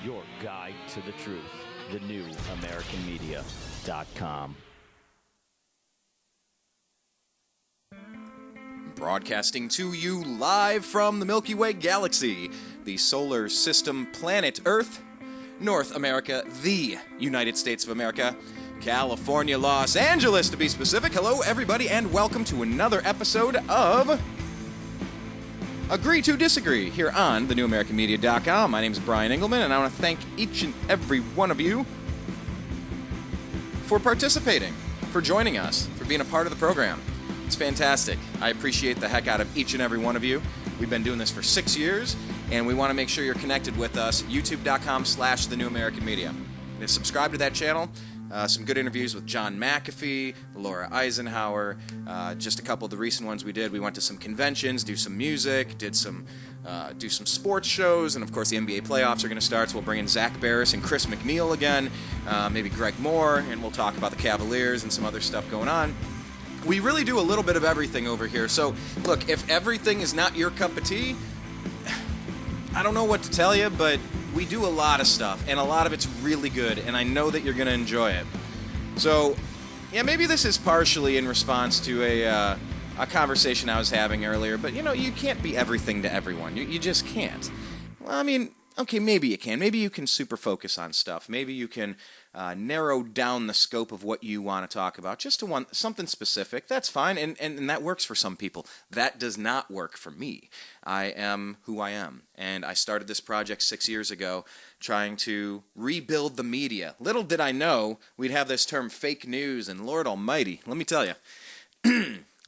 your guide to the truth. TheNewAmericanMedia.com. Broadcasting to you live from the Milky Way galaxy, the solar system planet Earth, North America, the United States of America, California, Los Angeles to be specific. Hello, everybody, and welcome to another episode of Agree to Disagree here on TheNewAmericanMedia.com. My name is Brian Engelman, and I want to thank each and every one of you for participating, for joining us, for being a part of the program. It's fantastic. I appreciate the heck out of each and every one of you. We've been doing this for 6 years, and we want to make sure you're connected with us. YouTube.com/TheNewAmericanMedia. Subscribe to that channel. Some good interviews with John McAfee, Laura Eisenhower, just a couple of the recent ones we did. We went to some conventions, do some music, do some sports shows, and of course the NBA playoffs are going to start, so we'll bring in Zach Barris and Chris McNeil again, maybe Greg Moore, and we'll talk about the Cavaliers and some other stuff going on. We really do a little bit of everything over here, so look, if everything is not your cup of tea, I don't know what to tell you, but we do a lot of stuff, and a lot of it's really good, and I know that you're going to enjoy it. So, yeah, maybe this is partially in response to a conversation I was having earlier, but, you can't be everything to everyone. You just can't. Well, I mean, okay, maybe you can. Maybe you can super focus on stuff. Maybe you can narrow down the scope of what you want to talk about just to something specific. That's fine, and that works for some people. That does not work for me. I am who I am, and I started this project 6 years ago trying to rebuild the media. Little did I know we'd have this term fake news, and Lord almighty, let me tell you,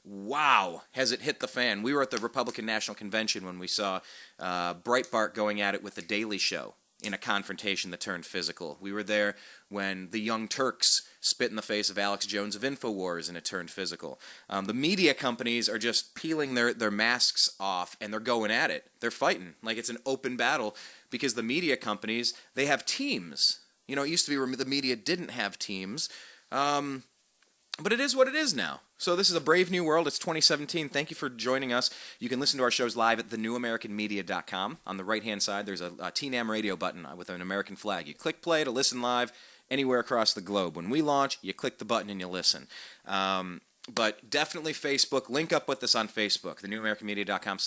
wow, has it hit the fan. We were at the Republican National Convention when we saw Breitbart going at it with The Daily Show in a confrontation that turned physical. We were there when the Young Turks spit in the face of Alex Jones of InfoWars and it turned physical. The media companies are just peeling their masks off and they're going at it. They're fighting like it's an open battle because the media companies, they have teams. It used to be where the media didn't have teams. But it is what it is now. So this is a brave new world. It's 2017. Thank you for joining us. You can listen to our shows live at thenewamericanmedia.com. On the right-hand side, there's a TNAM radio button with an American flag. You click play to listen live anywhere across the globe. When we launch, you click the button and you listen. But definitely Facebook. Link up with us on Facebook, thenewamericanmedia.com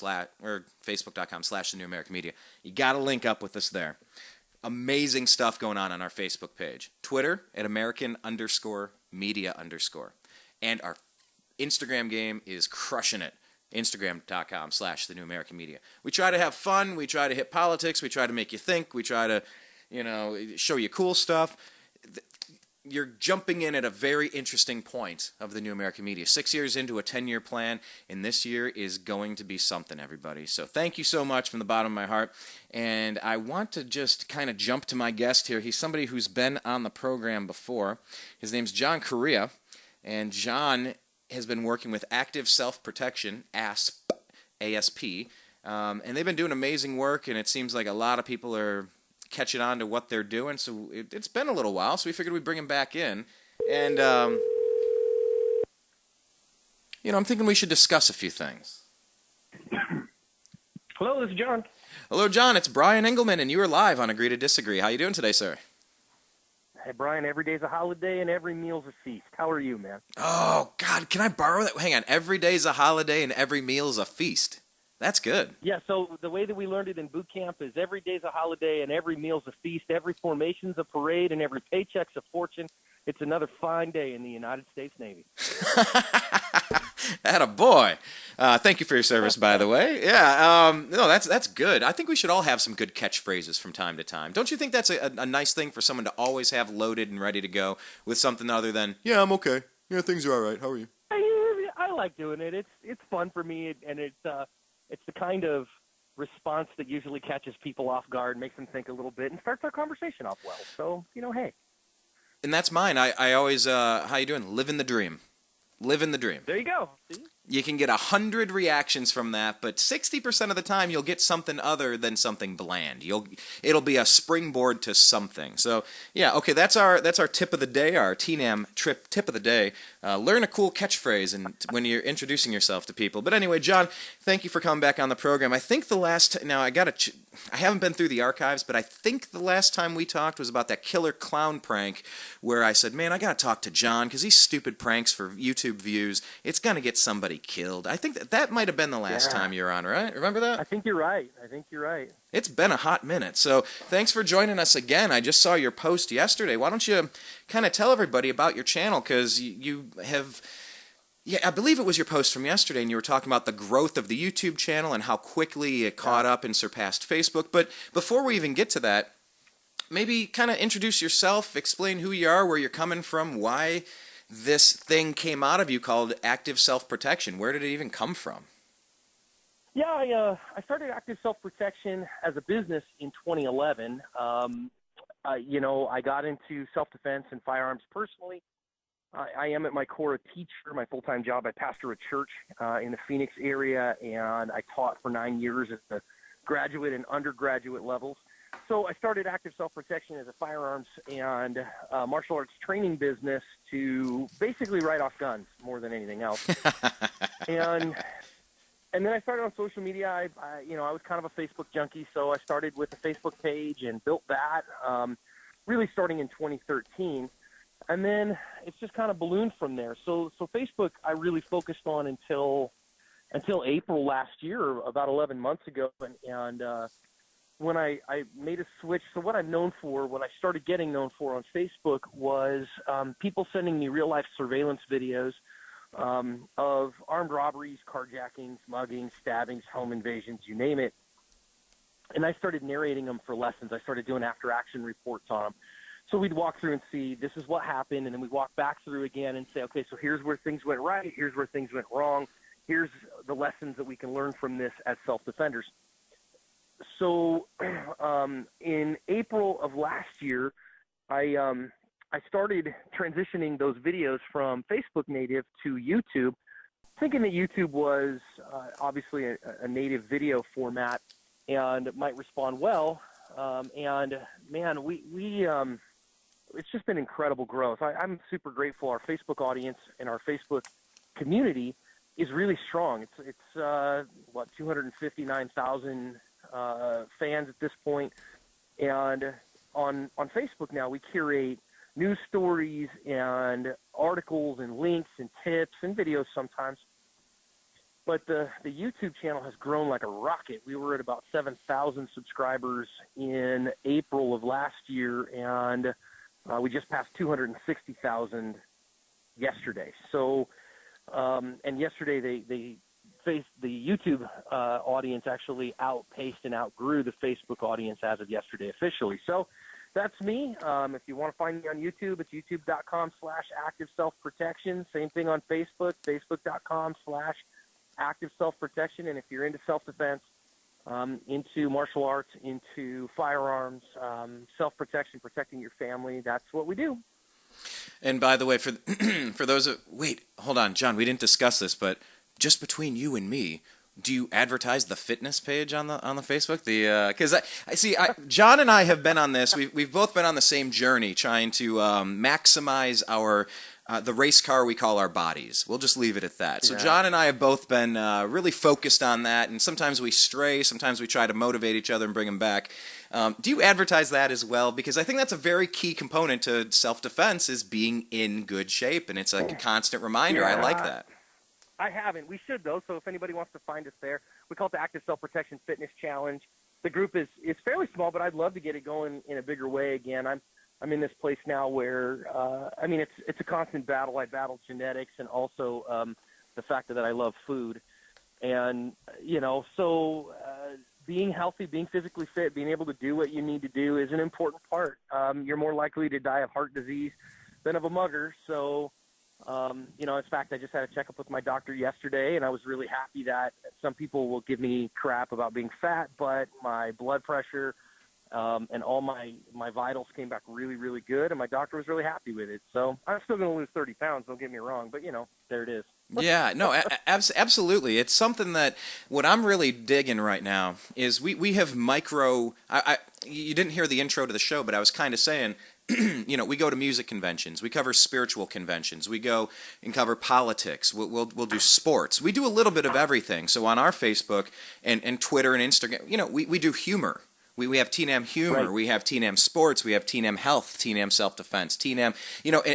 or facebook.com/thenewamericanmedia. You got to link up with us there. Amazing stuff going on our Facebook page. Twitter at American_media_. And our Instagram game is crushing it. Instagram.com/thenewamericanmedia. We try to have fun. We try to hit politics. We try to make you think. We try to, show you cool stuff. You're jumping in at a very interesting point of the New American Media. 6 years into a 10-year plan, and this year is going to be something, everybody. So thank you so much from the bottom of my heart. And I want to just kind of jump to my guest here. He's somebody who's been on the program before. His name's John Correia, and John has been working with Active Self-Protection, ASP, and they've been doing amazing work, and it seems like a lot of people are catching on to what they're doing, so it's been a little while, so we figured we'd bring him back in, and, I'm thinking we should discuss a few things. Hello, this is John. Hello, John, it's Brian Engelman, and you are live on Agree to Disagree. How you doing today, sir? Hey, Brian, every day's a holiday and every meal's a feast. How are you, man? Oh, God, can I borrow that? Hang on, every day's a holiday and every meal's a feast. That's good. Yeah, so the way that we learned it in boot camp is every day's a holiday and every meal's a feast. Every formation's a parade and every paycheck's a fortune. It's another fine day in the United States Navy. Attaboy. Thank you for your service, by the way. Yeah, no, that's good. I think we should all have some good catchphrases from time to time. Don't you think that's a nice thing for someone to always have loaded and ready to go with something other than, yeah, I'm okay. Yeah, things are all right. How are you? I like doing it. It's fun for me, and it's the kind of response that usually catches people off guard, makes them think a little bit, and starts our conversation off well. So, hey. And that's mine. I always, how you doing? Living the dream. Living the dream. There you go. See? You can get 100 reactions from that, but 60% of the time you'll get something other than something bland. It'll be a springboard to something. So yeah, okay, that's our tip of the day, our TNAM tip of the day. Learn a cool catchphrase and when you're introducing yourself to people. But anyway, John, thank you for coming back on the program. I think I haven't been through the archives, but I think the last time we talked was about that killer clown prank where I said, man, I got to talk to John because these stupid pranks for YouTube views, it's going to get somebody killed. I think that might have been the last time you were on, right? Remember that? I think you're right. It's been a hot minute. So thanks for joining us again. I just saw your post yesterday. Why don't you kind of tell everybody about your channel? Because you have... Yeah, I believe it was your post from yesterday, and you were talking about the growth of the YouTube channel and how quickly it caught up and surpassed Facebook. But before we even get to that, maybe kind of introduce yourself, explain who you are, where you're coming from, why this thing came out of you called active self-protection. Where did it even come from? Yeah, I started Active Self-Protection as a business in 2011. I got into self-defense and firearms personally. I am at my core a teacher. My full-time job, I pastor a church in the Phoenix area, and I taught for 9 years at the graduate and undergraduate levels. So I started Active Self-Protection as a firearms and martial arts training business to basically write off guns more than anything else. And then I started on social media. I was kind of a Facebook junkie, so I started with a Facebook page and built that, really starting in 2013. And then it's just kind of ballooned from there. So Facebook I really focused on until April last year, about 11 months ago. And when I made a switch, so what I'm known for, what I started getting known for on Facebook was people sending me real-life surveillance videos of armed robberies, carjackings, muggings, stabbings, home invasions, you name it. And I started narrating them for lessons. I started doing after-action reports on them. So we'd walk through and see this is what happened, and then we'd walk back through again and say, okay, so here's where things went right, here's where things went wrong, here's the lessons that we can learn from this as self-defenders. So in April of last year, I started transitioning those videos from Facebook native to YouTube, thinking that YouTube was obviously a native video format and might respond well. And man, it's just been incredible growth. I'm super grateful. Our Facebook audience and our Facebook community is really strong. It's 259,000 fans at this point. And on Facebook now, we curate news stories and articles and links and tips and videos sometimes. But the YouTube channel has grown like a rocket. We were at about 7,000 subscribers in April of last year, and we just passed 260,000 yesterday. So, and yesterday the YouTube audience actually outpaced and outgrew the Facebook audience as of yesterday officially. So that's me. If you want to find me on YouTube, it's youtube.com/active self-protection. Same thing on Facebook, facebook.com/active self-protection. And if you're into self-defense, into martial arts, into firearms, self-protection, protecting your family, that's what we do. And by the way, for those wait, hold on, John, we didn't discuss this, but just between you and me, do you advertise the fitness page on the Facebook? Because I see, John and I have been on this. We've both been on the same journey, trying to maximize our the race car we call our bodies. We'll just leave it at that. So John and I have both been really focused on that, and sometimes we stray, sometimes we try to motivate each other and bring them back. Do you advertise that as well? Because I think that's a very key component to self-defense is being in good shape, and it's like a constant reminder. I like that. I haven't. We should, though, so if anybody wants to find us there, we call it the Active Self-Protection Fitness Challenge. The group is fairly small, but I'd love to get it going in a bigger way again. I'm in this place now where, it's a constant battle. I battle genetics and also the fact that I love food. And, being healthy, being physically fit, being able to do what you need to do is an important part. You're more likely to die of heart disease than of a mugger. So, in fact, I just had a checkup with my doctor yesterday, and I was really happy that some people will give me crap about being fat, but my blood pressure and all my vitals came back really, really good, and my doctor was really happy with it. So I'm still going to lose 30 pounds, don't get me wrong, but, there it is. Yeah, no, absolutely. It's something that what I'm really digging right now is we have micro. You didn't hear the intro to the show, but I was kind of saying, we go to music conventions, we cover spiritual conventions, we go and cover politics. We'll do sports. We do a little bit of everything. So on our Facebook and Twitter and Instagram, we do humor. We have TNAM Humor, Right. we have TNAM Sports, we have TNAM Health, TNAM Self-Defense, TNAM,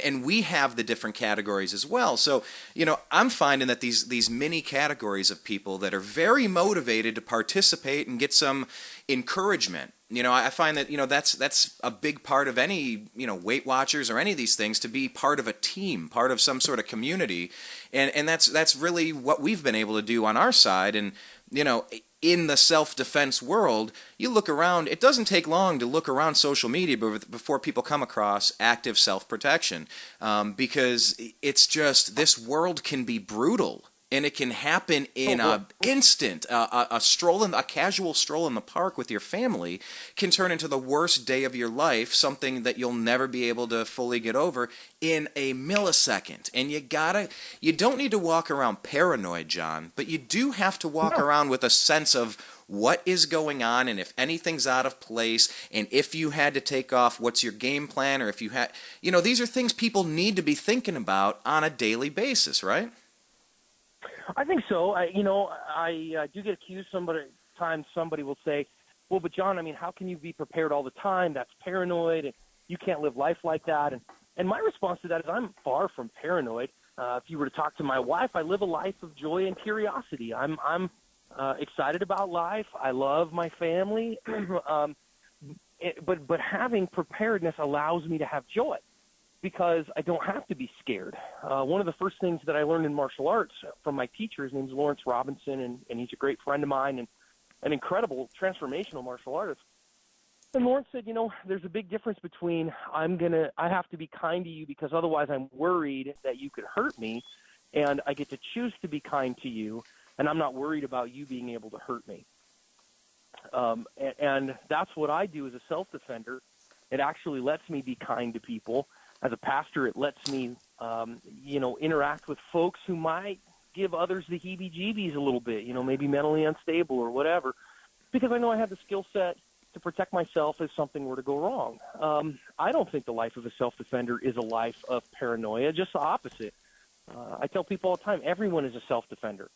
and we have the different categories as well. So, I'm finding that these mini categories of people that are very motivated to participate and get some encouragement. I find that, that's a big part of any, Weight Watchers or any of these things, to be part of a team, part of some sort of community. And that's really what we've been able to do on our side. And, in the self-defense world, you look around, it doesn't take long to look around social media before people come across active self-protection, because it's just, this world can be brutal, and it can happen in an instant. A casual stroll in the park with your family can turn into the worst day of your life, something that you'll never be able to fully get over in a millisecond. And you don't need to walk around paranoid, John, but you do have to walk around with a sense of what is going on, and if anything's out of place, and if you had to take off, what's your game plan, or if you had, these are things people need to be thinking about on a daily basis, right? I think so. I do get accused sometimes. Somebody will say, well, but John, how can you be prepared all the time? That's paranoid, and you can't live life like that. And my response to that is, I'm far from paranoid. If you were to talk to my wife, I live a life of joy and curiosity. I'm excited about life. I love my family. But having preparedness allows me to have joy, because I don't have to be scared. One of the first things that I learned in martial arts from my teacher, his name's Lawrence Robinson, and he's a great friend of mine and an incredible transformational martial artist. And Lawrence said, there's a big difference between I have to be kind to you because otherwise I'm worried that you could hurt me, and I get to choose to be kind to you, and I'm not worried about you being able to hurt me. And that's what I do as a self-defender. It actually lets me be kind to people. As a pastor, it lets me, interact with folks who might give others the heebie-jeebies a little bit, maybe mentally unstable or whatever, because I know I have the skill set to protect myself if something were to go wrong. I don't think the life of a self-defender is a life of paranoia, just the opposite. I tell people all the time, everyone is a self-defender.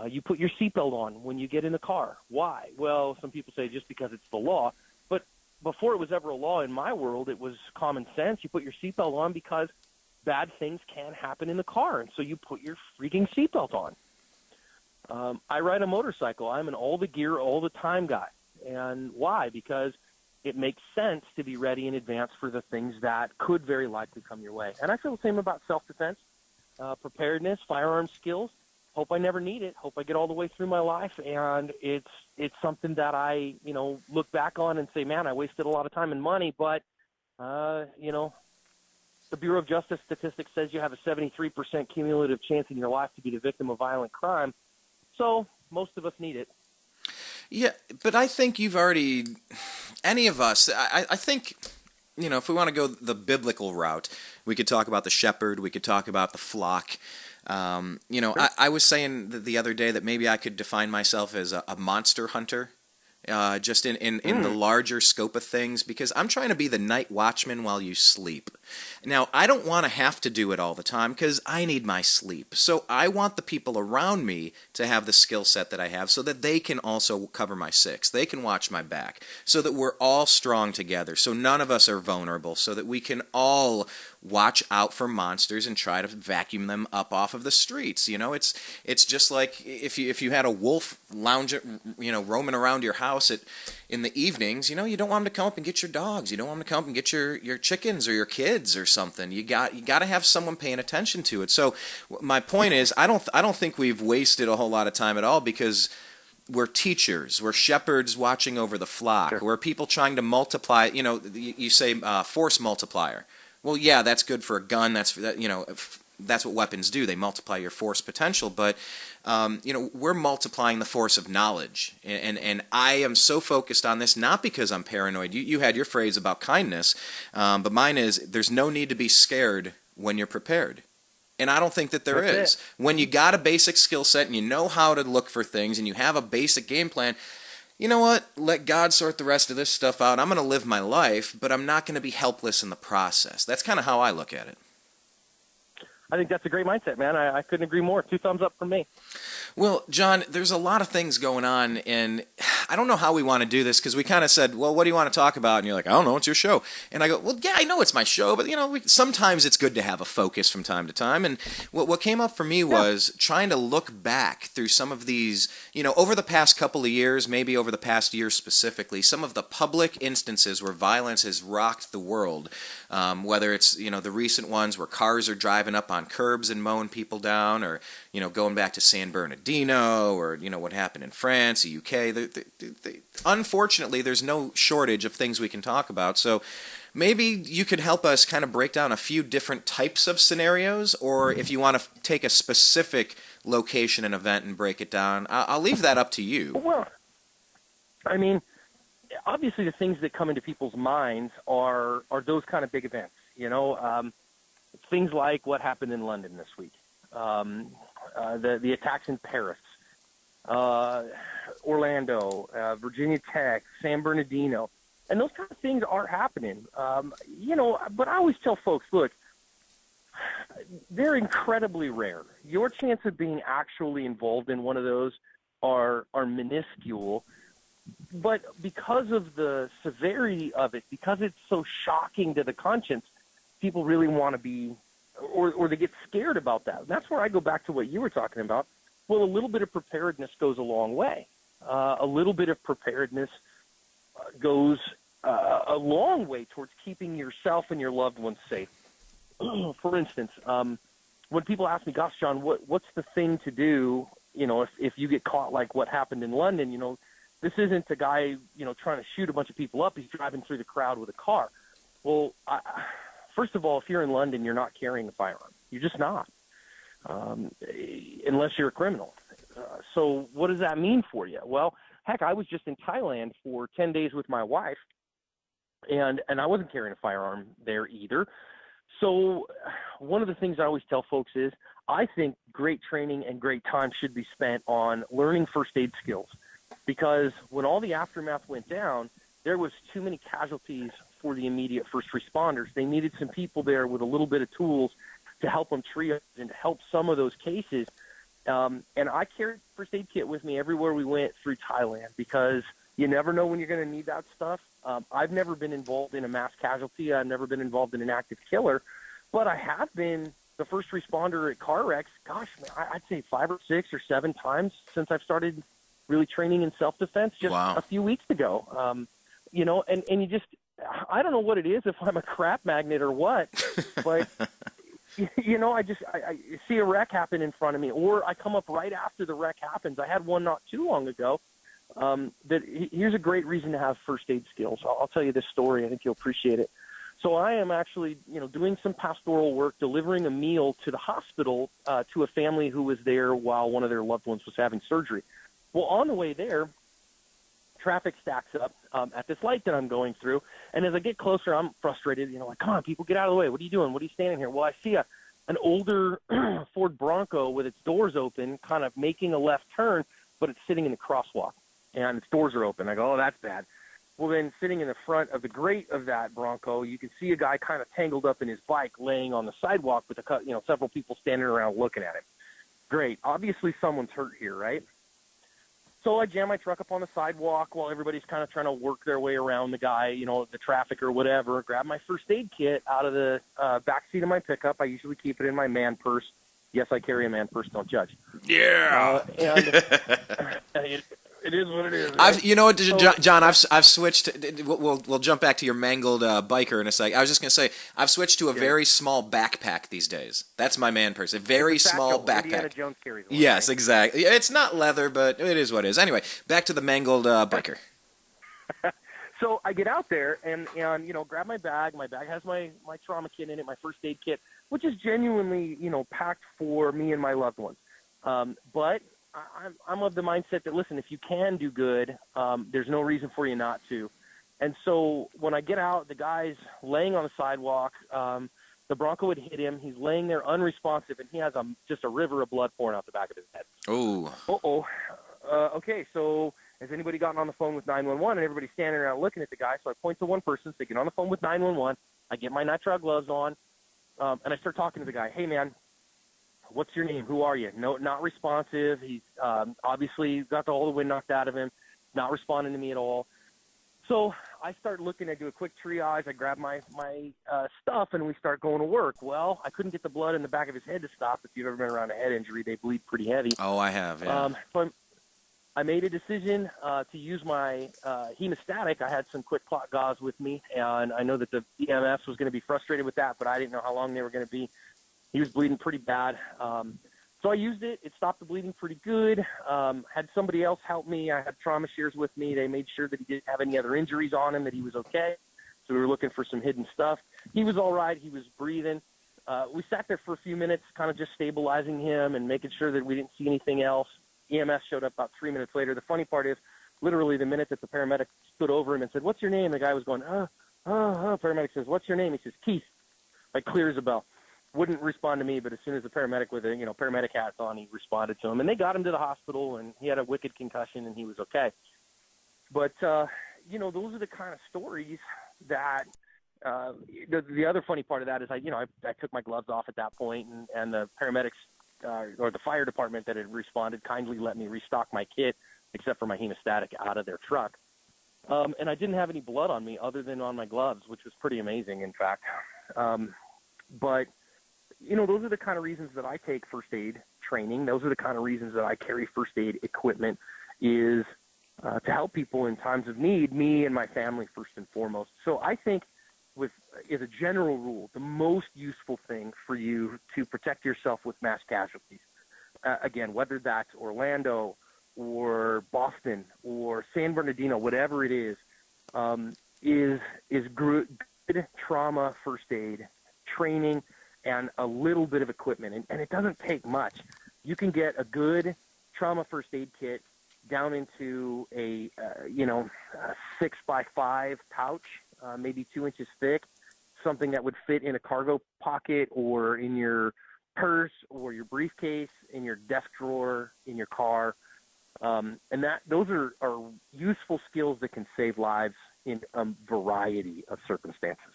You put your seatbelt on when you get in the car. Why? Well, some people say just because it's the law, but before it was ever a law in my world, it was common sense. You put your seatbelt on because bad things can happen in the car, and so you put your freaking seatbelt on. I ride a motorcycle. I'm an all the gear, all the time guy. And why? Because it makes sense to be ready in advance for the things that could very likely come your way. And I feel the same about self-defense, preparedness, firearm skills. Hope I never need it. Hope I get all the way through my life, and it's something that I, look back on and say, man, I wasted a lot of time and money, but, the Bureau of Justice statistics says you have a 73% cumulative chance in your life to be the victim of violent crime, so most of us need it. Yeah, but I think any of us, I think, if we want to go the biblical route, we could talk about the shepherd, we could talk about the flock. I was saying the other day that maybe I could define myself as a monster hunter, just in the larger scope of things, because I'm trying to be the night watchman while you sleep. Now, I don't want to have to do it all the time because I need my sleep. So I want the people around me to have the skill set that I have so that they can also cover my six. They can watch my back so that we're all strong together, so none of us are vulnerable, so that we can all watch out for monsters and try to vacuum them up off of the streets. It's just like if you had a wolf roaming around your house in the evenings, you don't want them to come up and get your dogs. You don't want them to come up and get your chickens or your kids or something. You got to have someone paying attention to it. So my point is, I don't think we've wasted a whole lot of time at all, because we're teachers, we're shepherds watching over the flock. Sure. We're people trying to multiply. You say force multiplier. Well, yeah, that's good for a gun. That's what weapons do. They multiply your force potential. But we're multiplying the force of knowledge. And I am so focused on this, not because I'm paranoid. You had your phrase about kindness, but mine is, there's no need to be scared when you're prepared. And I don't think that there is. When you got a basic skill set and you know how to look for things and you have a basic game plan, you know what? Let God sort the rest of this stuff out. I'm going to live my life, but I'm not going to be helpless in the process. That's kind of how I look at it. I think that's a great mindset, man. I couldn't agree more. 2 thumbs up from me. Well, John, there's a lot of things going on, and I don't know how we want to do this, because we kind of said, well, what do you want to talk about? And you're like, I don't know, it's your show. And I go, well, yeah, I know it's my show, but, sometimes it's good to have a focus from time to time. And what came up for me was trying to look back through some of these, over the past couple of years, maybe over the past year specifically, some of the public instances where violence has rocked the world, whether it's, the recent ones where cars are driving up on curbs and mowing people down, or, going back to San Bernardino, or, what happened in France, the UK. Unfortunately, there's no shortage of things we can talk about. So maybe you could help us kind of break down a few different types of scenarios, or if you want to take a specific location and event and break it down, I'll leave that up to you. Well, I mean, obviously the things that come into people's minds are those kind of big events, things like what happened in London this week. The attacks in Paris, Orlando, Virginia Tech, San Bernardino, and those kind of things are happening. But I always tell folks, look, they're incredibly rare. Your chance of being actually involved in one of those are minuscule, but because of the severity of it, because it's so shocking to the conscience, people really want to be, or they get scared about that. And that's where I go back to what you were talking about. Well, a little bit of preparedness goes a long way. A little bit of preparedness goes a long way towards keeping yourself and your loved ones safe. For instance, when people ask me, gosh, John, what's the thing to do, if you get caught like what happened in London, this isn't a guy, trying to shoot a bunch of people up. He's driving through the crowd with a car. Well, first of all, if you're in London, you're not carrying a firearm. You're just not, unless you're a criminal. So what does that mean for you? Well, heck, I was just in Thailand for 10 days with my wife, and I wasn't carrying a firearm there either. So one of the things I always tell folks is I think great training and great time should be spent on learning first aid skills, because when all the aftermath went down, there was too many casualties for the immediate first responders. They needed some people there with a little bit of tools to help them triage and to help some of those cases. And I carried a first aid kit with me everywhere we went through Thailand, because you never know when you're going to need that stuff. I've never been involved in a mass casualty. I've never been involved in an active killer, but I have been the first responder at car wrecks. Gosh, man, I'd say 5 or 6 or 7 times since I've started really training in self-defense just a few weeks ago. And you just, I don't know what it is, if I'm a crap magnet or what, but I see a wreck happen in front of me, or I come up right after the wreck happens. I had one not too long ago. Here's a great reason to have first aid skills. I'll tell you this story. I think you'll appreciate it. So I am actually, doing some pastoral work, delivering a meal to the hospital, to a family who was there while one of their loved ones was having surgery. Well, on the way there, traffic stacks up at this light that I'm going through. And as I get closer, I'm frustrated, like, come on, people, get out of the way. What are you doing? What are you standing here? Well, I see an older Ford Bronco with its doors open, kind of making a left turn, but it's sitting in the crosswalk, and its doors are open. I go, oh, that's bad. Well, then sitting in the front of the grate of that Bronco, you can see a guy kind of tangled up in his bike laying on the sidewalk with several people standing around looking at him. Great. Obviously someone's hurt here, right? So I jam my truck up on the sidewalk while everybody's kind of trying to work their way around the guy, the traffic or whatever. Grab my first aid kit out of the back seat of my pickup. I usually keep it in my man purse. Yes, I carry a man purse. Don't judge. Yeah. It is what it is. Right? John, I've switched. We'll jump back to your mangled biker in a sec. I was just gonna say I've switched to a very small backpack these days. That's my man purse. A very small backpack. Indiana Jones carries one, yes, right? Exactly. It's not leather, but it is what it is. Anyway, back to the mangled biker. So I get out there and grab my bag. My bag has my trauma kit in it, my first aid kit, which is genuinely packed for me and my loved ones. But I'm of the mindset that, listen, if you can do good, there's no reason for you not to. And so when I get out, the guy's laying on the sidewalk, The Bronco had hit him. He's laying there unresponsive, and he has just a river of blood pouring out the back of his head. Oh. Okay, so has anybody gotten on the phone with 911? And everybody's standing around looking at the guy. So I point to one person, say, get on the phone with 911. I get my nitrile gloves on, and I start talking to the guy. Hey, man, what's your name? Who are you? No, not responsive. He's obviously got all the wind knocked out of him, not responding to me at all. So I start looking. I do a quick triage. I grab my stuff, and we start going to work. Well, I couldn't get the blood in the back of his head to stop. If you've ever been around a head injury, they bleed pretty heavy. Oh, I have, yeah. So I made a decision to use my hemostatic. I had some quick clot gauze with me, and I know that the EMS was going to be frustrated with that, but I didn't know how long they were going to be. He was bleeding pretty bad. So I used it. It stopped the bleeding pretty good. Had somebody else help me. I had trauma shears with me. They made sure that he didn't have any other injuries on him, that he was okay. So we were looking for some hidden stuff. He was all right. He was breathing. We sat there for a few minutes, kind of just stabilizing him and making sure that we didn't see anything else. EMS showed up about 3 minutes later. The funny part is, literally the minute that the paramedic stood over him and said, "What's your name?" The guy was going, Paramedic says, "What's your name?" He says, "Keith," like clear as a bell. Wouldn't respond to me, but as soon as the paramedic with paramedic hats on, he responded to him, and they got him to the hospital, and he had a wicked concussion, and he was okay. But those are the kind of stories that the other funny part of that is I took my gloves off at that point, and the paramedics or the fire department that had responded kindly let me restock my kit, except for my hemostatic, out of their truck. And I didn't have any blood on me other than on my gloves, which was pretty amazing, in fact. But those are the kind of reasons that I take first aid training. Those are the kind of reasons that I carry first aid equipment, is to help people in times of need, me and my family first and foremost. So I think as a general rule, the most useful thing for you to protect yourself with mass casualties, again, whether that's Orlando or Boston or San Bernardino, whatever it is good trauma first aid training and a little bit of equipment. And it doesn't take much. You can get a good trauma first aid kit down into a 6x5 pouch, maybe 2 inches thick, something that would fit in a cargo pocket or in your purse or your briefcase, in your desk drawer, in your car. Those are useful skills that can save lives in a variety of circumstances.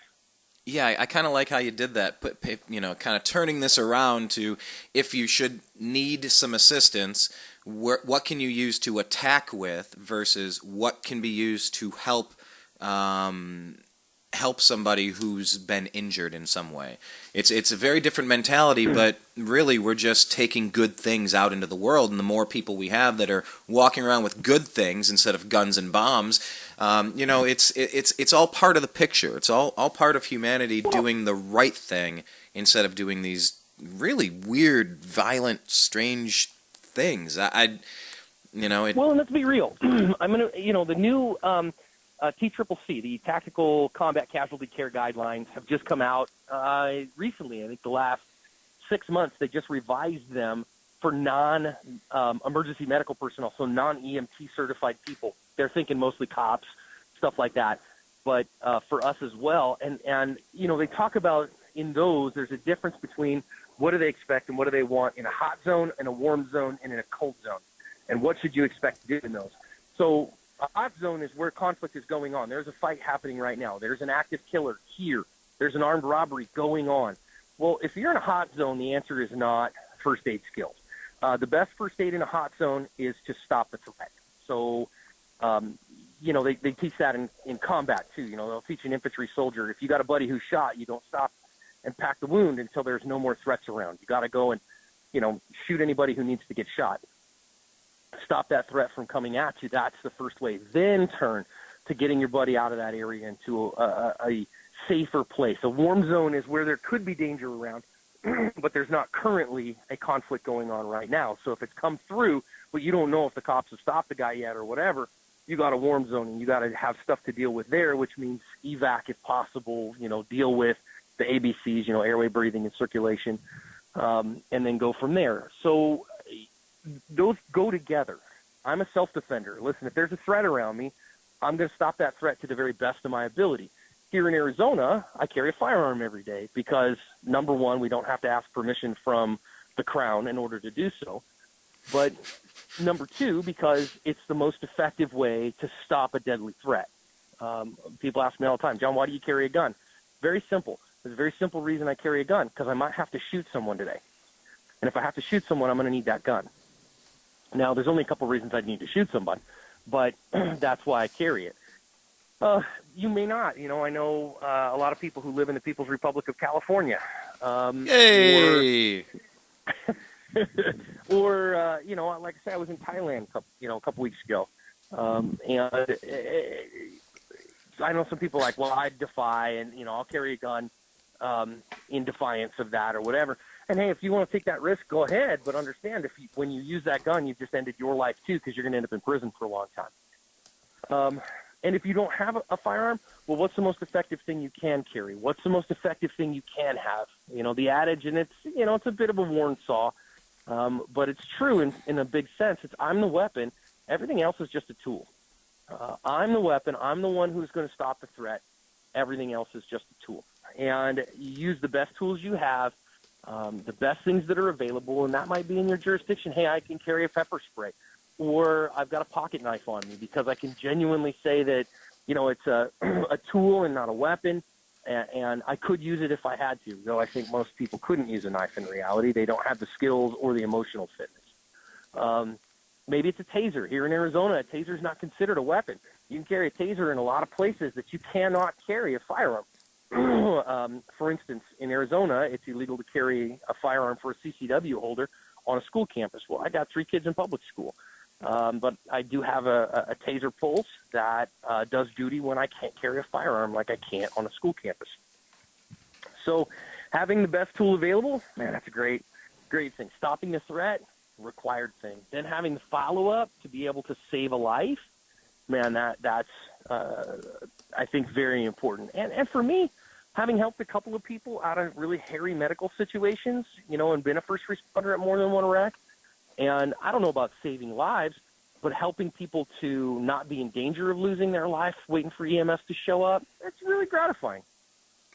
Yeah, I kind of like how you did that, but kind of turning this around to, if you should need some assistance, what can you use to attack with versus what can be used to help somebody who's been injured in some way. It's a very different mentality, but really we're just taking good things out into the world, and the more people we have that are walking around with good things instead of guns and bombs, it's all part of the picture. It's all part of humanity doing the right thing instead of doing these really weird, violent, strange things. Well, and let's be real. The new TCCC, the Tactical Combat Casualty Care Guidelines, have just come out recently. I think the last 6 months, they just revised them for non-emergency medical personnel, so non-EMT certified people. They're thinking mostly cops, stuff like that, but for us as well. And they talk about in those, there's a difference between what do they expect and what do they want in a hot zone, in a warm zone, and in a cold zone. And what should you expect to do in those? So a hot zone is where conflict is going on. There's a fight happening right now. There's an active killer here. There's an armed robbery going on. Well, if you're in a hot zone, the answer is not first aid skills. The best first aid in a hot zone is to stop the threat. So, they teach that in combat too. They'll teach an infantry soldier, if you got a buddy who's shot, you don't stop and pack the wound until there's no more threats around. You got to go and, shoot anybody who needs to get shot. Stop that threat from coming at you. That's the first way. Then turn to getting your buddy out of that area into a safer place. A warm zone is where there could be danger around, but there's not currently a conflict going on right now. So if it's come through, but you don't know if the cops have stopped the guy yet or whatever, you got a warm zone and you got to have stuff to deal with there, which means evac if possible, deal with the ABCs, airway, breathing, and circulation, and then go from there. So those go together. I'm a self-defender. Listen, if there's a threat around me, I'm going to stop that threat to the very best of my ability. here in Arizona, I carry a firearm every day because, number one, we don't have to ask permission from the Crown in order to do so. But number two, because it's the most effective way to stop a deadly threat. People ask me all the time, John, why do you carry a gun? Very simple. There's a very simple reason I carry a gun, because I might have to shoot someone today. And if I have to shoot someone, I'm going to need that gun. Now, there's only a couple reasons I'd need to shoot somebody, but that's why I carry it. You may not. I know a lot of people who live in the People's Republic of California. Yay! Or like I said, I was in Thailand a couple weeks ago. And I know some people are like, well, I defy, and, I'll carry a gun in defiance of that or whatever. And, hey, if you want to take that risk, go ahead. But understand, when you use that gun, you've just ended your life, too, because you're going to end up in prison for a long time. And if you don't have a firearm, well, what's the most effective thing you can carry? What's the most effective thing you can have? The adage, and it's a bit of a worn saw, but it's true in a big sense. I'm the weapon. Everything else is just a tool. I'm the weapon. I'm the one who's going to stop the threat. Everything else is just a tool. And you use the best tools you have, the best things that are available, and that might be in your jurisdiction. Hey, I can carry a pepper spray, or I've got a pocket knife on me because I can genuinely say that, it's a tool and not a weapon, and I could use it if I had to, though I think most people couldn't use a knife in reality. They don't have the skills or the emotional fitness. Maybe it's a taser. Here in Arizona, a taser is not considered a weapon. You can carry a taser in a lot of places that you cannot carry a firearm. For instance, in Arizona, it's illegal to carry a firearm for a CCW holder on a school campus. Well, I got 3 kids in public school, but I do have a taser pulse that does duty when I can't carry a firearm like I can't on a school campus. So having the best tool available, man, that's a great thing. Stopping the threat, required thing. Then having the follow-up to be able to save a life, man, that's I think very important. And for me, having helped a couple of people out of really hairy medical situations, and been a first responder at more than one wreck, and I don't know about saving lives, but helping people to not be in danger of losing their life, waiting for EMS to show up, it's really gratifying.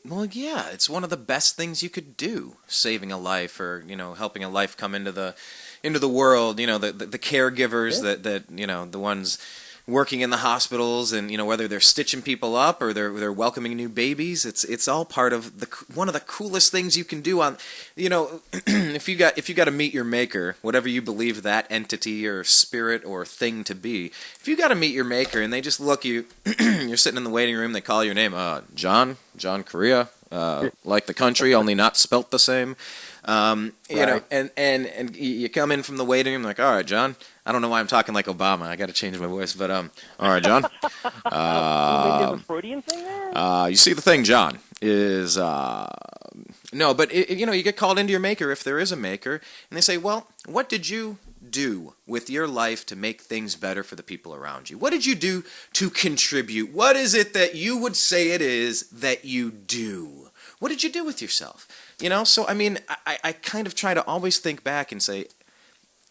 Well, yeah, it's one of the best things you could do, saving a life, or helping a life come into the world. The caregivers, Yeah. that the ones working in the hospitals, and whether they're stitching people up or they're welcoming new babies. It's all part of one of the coolest things you can do. On if you got to meet your maker, whatever you believe that entity or spirit or thing to be, if you got to meet your maker and they just look you, you're sitting in the waiting room, they call your name, John Correia, like the country, only not spelt the same. Right. And you come in from the waiting room like, all right, John. I don't know why I'm talking like Obama. I got to change my voice, but all right, John. Maybe there's a Freudian thing there? You see, the thing, John, is no, but you get called into your maker if there is a maker, and they say, well, what did you do with your life to make things better for the people around you? What did you do to contribute? What is it that you would say it is that you do? What did you do with yourself? So I mean, I kind of try to always think back and say,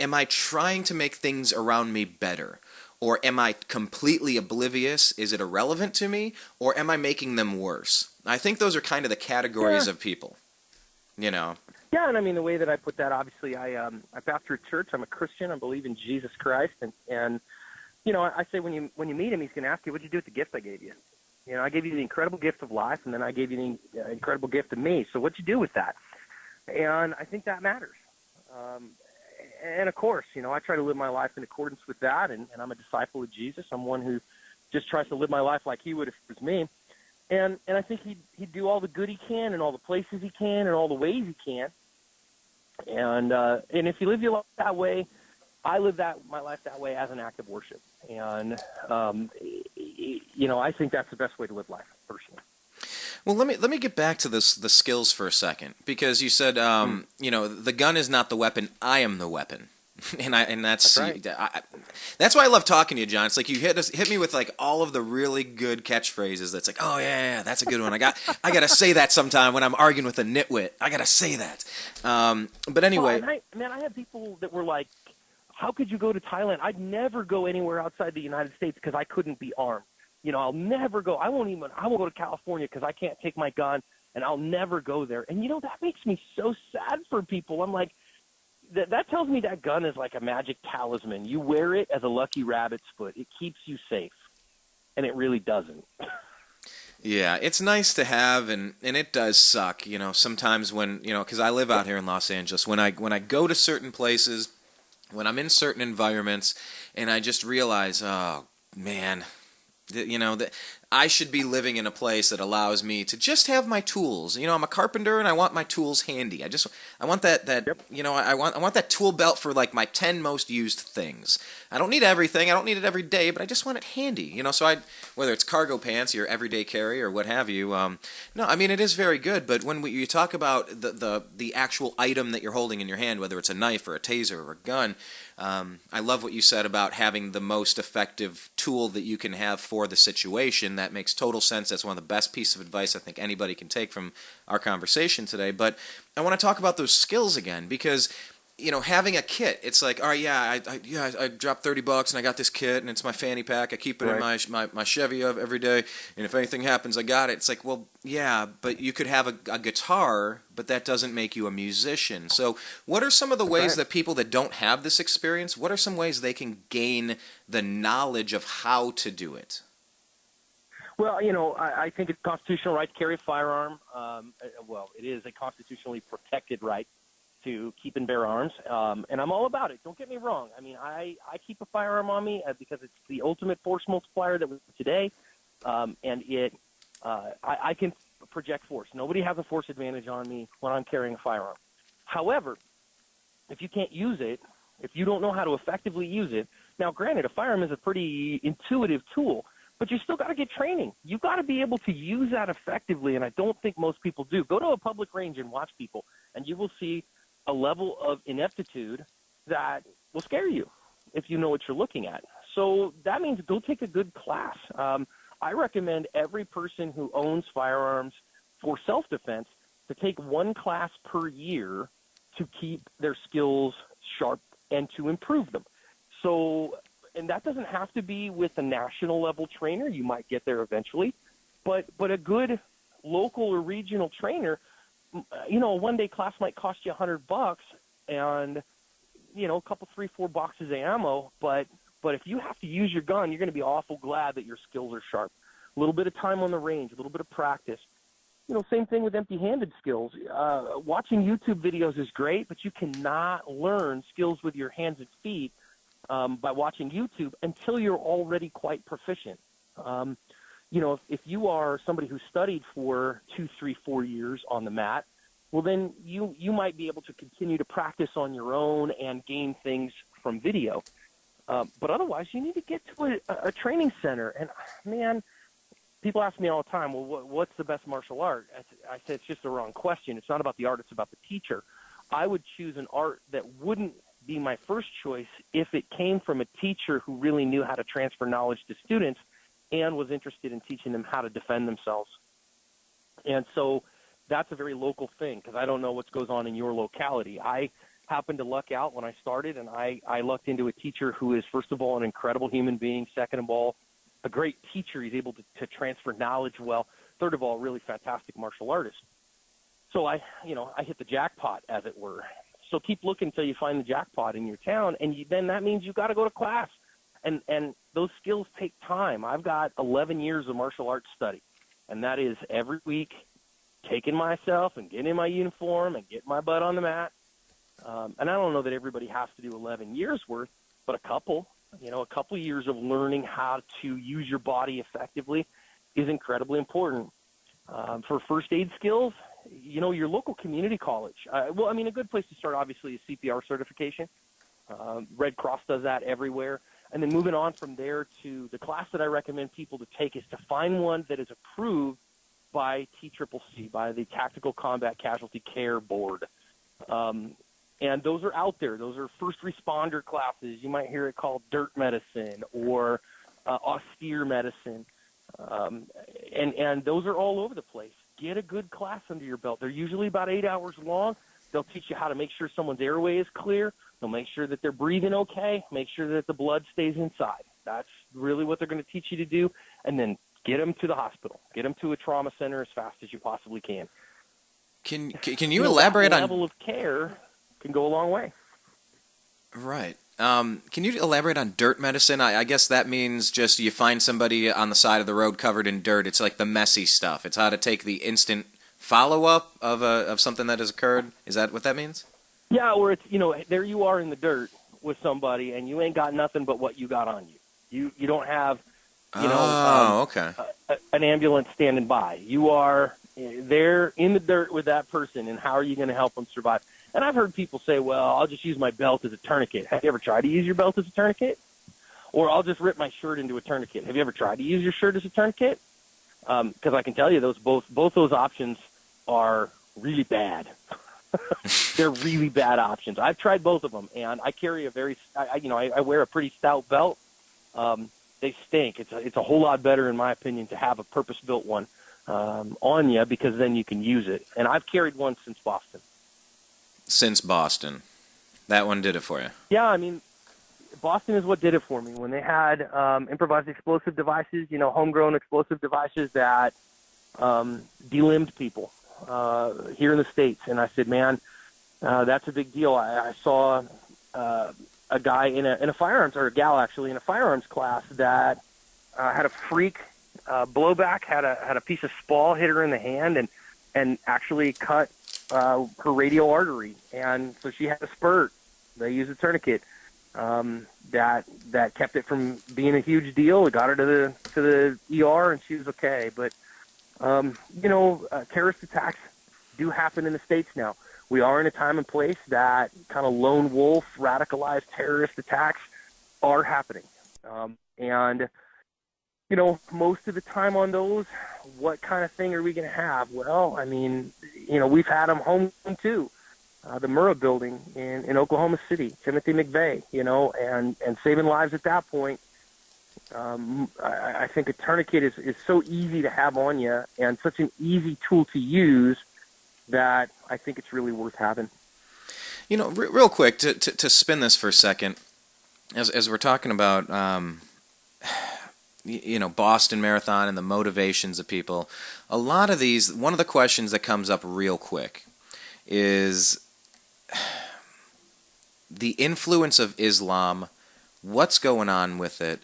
am I trying to make things around me better? Or am I completely oblivious? Is it irrelevant to me? Or am I making them worse? I think those are kind of the categories of people, Yeah, and I mean, the way that I put that, obviously, I pastor a church. I'm a Christian. I believe in Jesus Christ. And I say when you meet him, he's going to ask you, what did you do with the gift I gave you? I gave you the incredible gift of life, and then I gave you the incredible gift of me. So what'd you do with that? And I think that matters. And of course, I try to live my life in accordance with that, and I'm a disciple of Jesus. I'm one who just tries to live my life like he would if it was me. And I think he'd do all the good he can, and all the places he can, and all the ways he can. And if you live your life that way, I live my life that way as an act of worship. And I think that's the best way to live life, personally. Well, let me get back to the skills for a second, because you said the gun is not the weapon. I am the weapon, and that's right. That's why I love talking to you, John. It's like you hit me with like all of the really good catchphrases. That's like, oh yeah, that's a good one. I got to say that sometime when I'm arguing with a nitwit. I got to say that. But anyway, I have people that were like, how could you go to Thailand? I'd never go anywhere outside the United States because I couldn't be armed. I'll never go. I won't go to California because I can't take my gun, and I'll never go there. And, that makes me so sad for people. I'm like, that tells me that gun is like a magic talisman. You wear it as a lucky rabbit's foot. It keeps you safe, and it really doesn't. Yeah, it's nice to have, and it does suck, sometimes when, because I live out here in Los Angeles, when I go to certain places, when I'm in certain environments, and I just realize, oh, man, that I should be living in a place that allows me to just have my tools. I'm a carpenter and I want my tools handy. I want that Yep. I want that tool belt for like my 10 most used things. I don't need everything. I don't need it every day, but I just want it handy. So whether it's cargo pants, your everyday carry, or what have you. No, I mean it is very good. But when you talk about the actual item that you're holding in your hand, whether it's a knife or a taser or a gun, I love what you said about having the most effective tool that you can have for the situation. That makes total sense. That's one of the best pieces of advice I think anybody can take from our conversation today. But I want to talk about those skills again because, having a kit, it's like, all right, I dropped $30 and I got this kit and it's my fanny pack. I keep it in my Chevy every day, and if anything happens, I got it. It's like, well, yeah, but you could have a guitar, but that doesn't make you a musician. So what are some of the ways that people that don't have this experience, what are some ways they can gain the knowledge of how to do it? Well, I think it's a constitutional right to carry a firearm. It is a constitutionally protected right to keep and bear arms, and I'm all about it. Don't get me wrong. I mean, I keep a firearm on me because it's the ultimate force multiplier that we have today, and I can project force. Nobody has a force advantage on me when I'm carrying a firearm. However, if you can't use it, if you don't know how to effectively use it, now granted, a firearm is a pretty intuitive tool, but you still got to get training. You got to be able to use that effectively, and I don't think most people do. Go to a public range and watch people, and you will see a level of ineptitude that will scare you if you know what you're looking at. So that means go take a good class. I recommend every person who owns firearms for self-defense to take one class per year to keep their skills sharp and to improve them. So, and that doesn't have to be with a national level trainer. You might get there eventually, but a good local or regional trainer, a one-day class might cost you $100 and, a couple, 3-4 boxes of ammo. But if you have to use your gun, you're going to be awful glad that your skills are sharp. A little bit of time on the range, a little bit of practice. Same thing with empty-handed skills. Watching YouTube videos is great, but you cannot learn skills with your hands and feet by watching YouTube until you're already quite proficient. If you are somebody who studied for 2, 3, 4 years on the mat, well, then you might be able to continue to practice on your own and gain things from video. But otherwise, you need to get to a training center. And, man, people ask me all the time, well, what's the best martial art? I say it's just the wrong question. It's not about the art. It's about the teacher. I would choose an art that wouldn't be my first choice if it came from a teacher who really knew how to transfer knowledge to students and was interested in teaching them how to defend themselves. And so that's a very local thing because I don't know what goes on in your locality. I happened to luck out when I started, and I lucked into a teacher who is, first of all, an incredible human being. Second of all, a great teacher. He's able to transfer knowledge well. Third of all, really fantastic martial artist. So I hit the jackpot, as it were. So keep looking until you find the jackpot in your town, and then that means you've got to go to class. And those skills take time. I've got 11 years of martial arts study, and that is every week taking myself and getting in my uniform and getting my butt on the mat. And I don't know that everybody has to do 11 years worth, but a couple years of learning how to use your body effectively is incredibly important. For first aid skills, your local community college. A good place to start, obviously, is CPR certification. Red Cross does that everywhere. And then moving on from there to the class that I recommend people to take is to find one that is approved by TCCC, by the Tactical Combat Casualty Care Board. And those are out there. Those are first responder classes. You might hear it called dirt medicine or austere medicine. And those are all over the place. Get a good class under your belt. They're usually about 8 hours long. They'll teach you how to make sure someone's airway is clear. They'll make sure that they're breathing okay, make sure that the blood stays inside. That's really what they're going to teach you to do. and then get them to the hospital, get them to a trauma center as fast as you possibly can. Can you elaborate that on level of care can go a long way. Right. Can you elaborate on dirt medicine? I guess that means just you find somebody on the side of the road covered in dirt. It's like the messy stuff. It's how to take the instant follow-up of something that has occurred. Is that what that means? Yeah, or it's, there you are in the dirt with somebody, and you ain't got nothing but what you got on you. You don't have, okay. An ambulance standing by. You are there in the dirt with that person, and how are you going to help them survive? And I've heard people say, well, I'll just use my belt as a tourniquet. Have you ever tried to use your belt as a tourniquet? Or I'll just rip my shirt into a tourniquet. Have you ever tried to use your shirt as a tourniquet? Because I can tell you both those options are really bad. They're really bad options. I've tried both of them, and I carry I wear a pretty stout belt. They stink. It's a whole lot better, in my opinion, to have a purpose-built one on you, because then you can use it. And I've carried one since Boston. Since Boston. That one did it for you. Yeah, I mean, Boston is what did it for me. When they had improvised explosive devices, homegrown explosive devices that delimbed people here in the States. And I said, man, that's a big deal. I saw a guy in a firearms, or a gal actually, in a firearms class that had a freak blowback, had a piece of spall hit her in the hand and actually cut her radial artery. And so she had a spurt. They used a tourniquet that kept it from being a huge deal. It got her to the ER, and she was okay. But terrorist attacks do happen in the States now. We are in a time and place that kind of lone wolf, radicalized terrorist attacks are happening. And most of the time on those, what kind of thing are we going to have? Well, I mean, we've had them home too. The Murrah building in Oklahoma City, Timothy McVeigh, and saving lives at that point. I think a tourniquet is so easy to have on you and such an easy tool to use that I think it's really worth having. Real quick, to spin this for a second, as we're talking about, Boston Marathon and the motivations of people, a lot of these, one of the questions that comes up real quick is the influence of Islam. What's going on with it?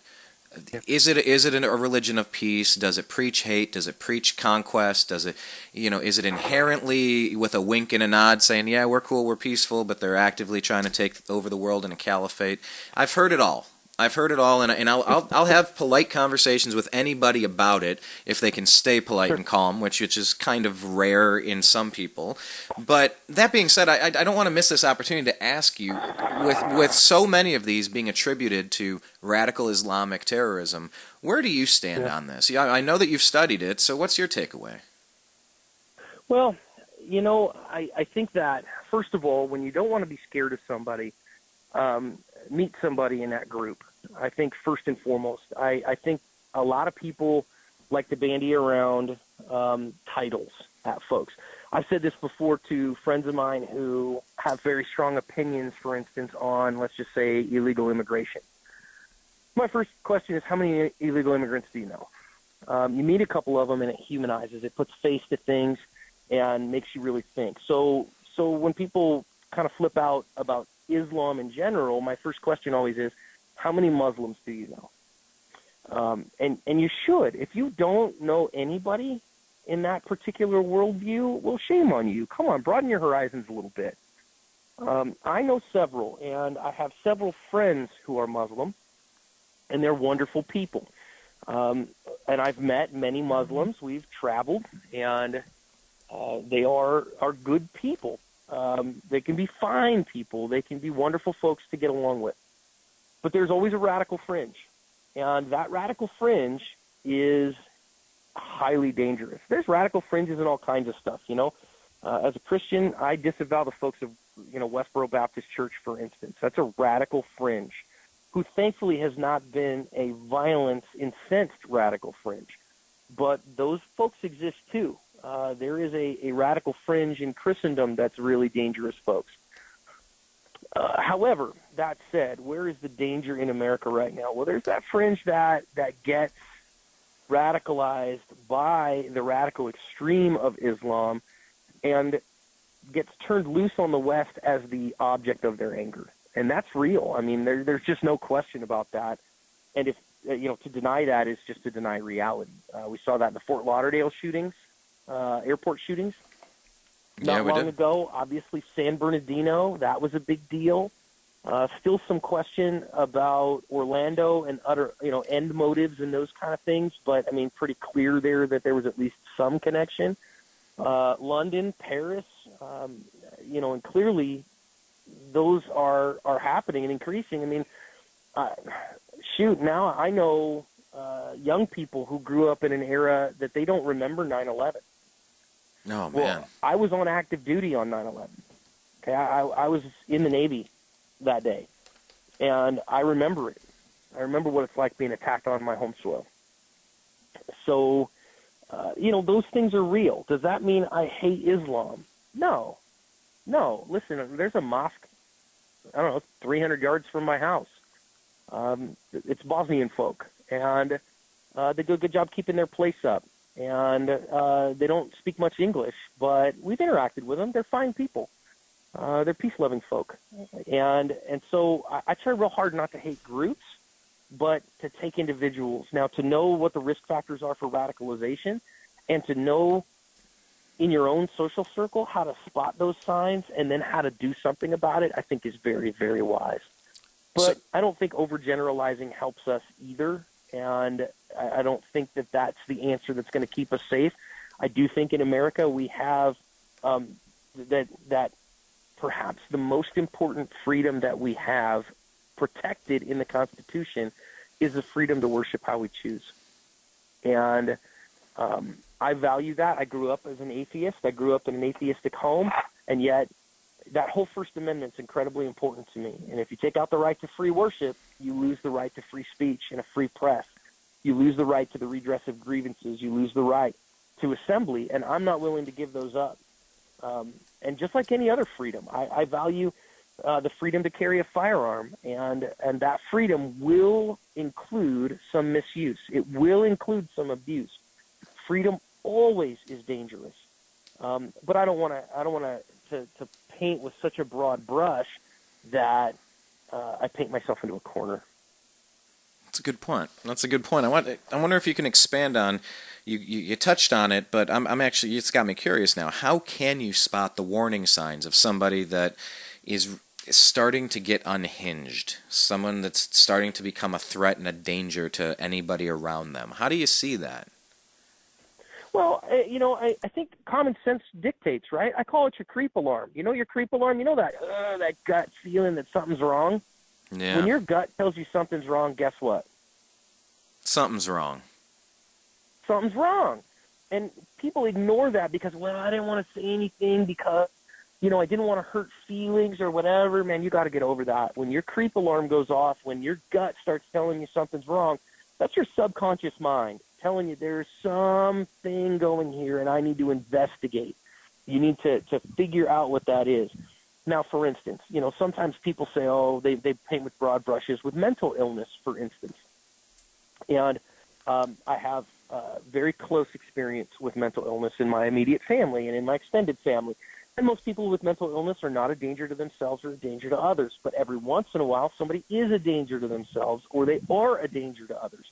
Is it a religion of peace? Does it preach hate? Does it preach conquest? Does it, is it inherently with a wink and a nod saying, yeah, we're cool, we're peaceful, but they're actively trying to take over the world in a caliphate? I've heard it all. And I'll have polite conversations with anybody about it if they can stay polite and calm, which is kind of rare in some people. But that being said, I don't want to miss this opportunity to ask you, with so many of these being attributed to radical Islamic terrorism, where do you stand on this? I know that you've studied it, so what's your takeaway? Well, I think that, first of all, when you don't want to be scared of somebody, meet somebody in that group. I think first and foremost, I think a lot of people like to bandy around titles at folks. I've said this before to friends of mine who have very strong opinions, for instance, on, let's just say, illegal immigration. My first question is, how many illegal immigrants do you know? You meet a couple of them, and it humanizes. It puts face to things and makes you really think. So when people kind of flip out about Islam in general, my first question always is, how many Muslims do you know? And you should. If you don't know anybody in that particular worldview, well, shame on you. Come on, broaden your horizons a little bit. I know several, and I have several friends who are Muslim, and they're wonderful people. And I've met many Muslims. We've traveled, and they are good people. They can be fine people. They can be wonderful folks to get along with. But there's always a radical fringe, and that radical fringe is highly dangerous. There's radical fringes in all kinds of stuff, As a Christian, I disavow the folks of, Westboro Baptist Church, for instance. That's a radical fringe who thankfully has not been a violence-incensed radical fringe. But those folks exist too. There is a radical fringe in Christendom that's really dangerous, folks. However, that said, where is the danger in America right now? Well, there's that fringe that gets radicalized by the radical extreme of Islam and gets turned loose on the West as the object of their anger. And that's real. I mean, there's just no question about that. And if, to deny that is just to deny reality. We saw that in the Fort Lauderdale shootings, airport shootings. Not long ago, obviously San Bernardino, that was a big deal. Still some question about Orlando and other, end motives and those kind of things. But, I mean, pretty clear there that there was at least some connection. London, Paris, and clearly those are happening and increasing. I mean, now I know young people who grew up in an era that they don't remember 9/11. Oh, man. Well, I was on active duty on 9/11. Okay, I was in the Navy that day, and I remember it. I remember what it's like being attacked on my home soil. So, those things are real. Does that mean I hate Islam? No. Listen, there's a mosque, 300 yards from my house. It's Bosnian folk, and they do a good job keeping their place up. And they don't speak much English, but we've interacted with them. They're fine people. They're peace-loving folk. And so I try real hard not to hate groups, but to take individuals. Now, to know what the risk factors are for radicalization and to know in your own social circle how to spot those signs and then how to do something about it, I think is very, very wise. But I don't think overgeneralizing helps us either, and I don't think that that's the answer that's going to keep us safe. I do think in America we have that perhaps the most important freedom that we have protected in the Constitution is the freedom to worship how we choose. And I value that. I grew up as an atheist. I grew up in an atheistic home, and yet that whole First Amendment is incredibly important to me. And if you take out the right to free worship, you lose the right to free speech and a free press. You lose the right to the redress of grievances. You lose the right to assembly, and I'm not willing to give those up. And just like any other freedom, I value the freedom to carry a firearm, and that freedom will include some misuse. It will include some abuse. Freedom always is dangerous, but I don't want to paint with such a broad brush that I paint myself into a corner. That's a good point. I wonder if you can expand on. You touched on it, but I'm actually, it's got me curious now. How can you spot the warning signs of somebody that is starting to get unhinged, someone that's starting to become a threat and a danger to anybody around them? How do you see that? Well, I think common sense dictates, right? I call it your creep alarm. You know your creep alarm? You know that gut feeling that something's wrong? Yeah. When your gut tells you something's wrong, guess what? Something's wrong. Something's wrong. And people ignore that because, I didn't want to say anything because, I didn't want to hurt feelings or whatever. Man, you got to get over that. When your creep alarm goes off, when your gut starts telling you something's wrong, that's your subconscious mind telling you there's something going here and I need to investigate. You need to figure out what that is. Now, for instance, sometimes people say, they paint with broad brushes with mental illness, for instance. And I have very close experience with mental illness in my immediate family and in my extended family. And most people with mental illness are not a danger to themselves or a danger to others. But every once in a while, somebody is a danger to themselves or they are a danger to others.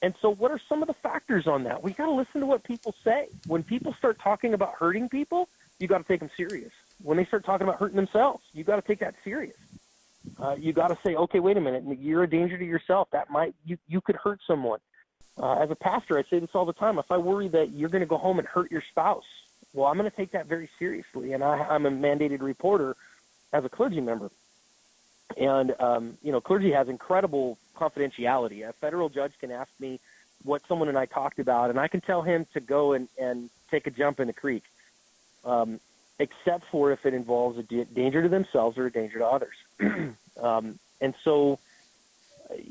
And so what are some of the factors on that? We got to listen to what people say. When people start talking about hurting people, you got to take them serious. When they start talking about hurting themselves, you got to take that serious. You got to say, okay, wait a minute, you're a danger to yourself. That you could hurt someone. As a pastor, I say this all the time. If I worry that you're going to go home and hurt your spouse, well, I'm going to take that very seriously. And I'm a mandated reporter as a clergy member. And, clergy has incredible confidentiality. A federal judge can ask me what someone and I talked about, and I can tell him to go and take a jump in the creek, except for if it involves a danger to themselves or a danger to others. And so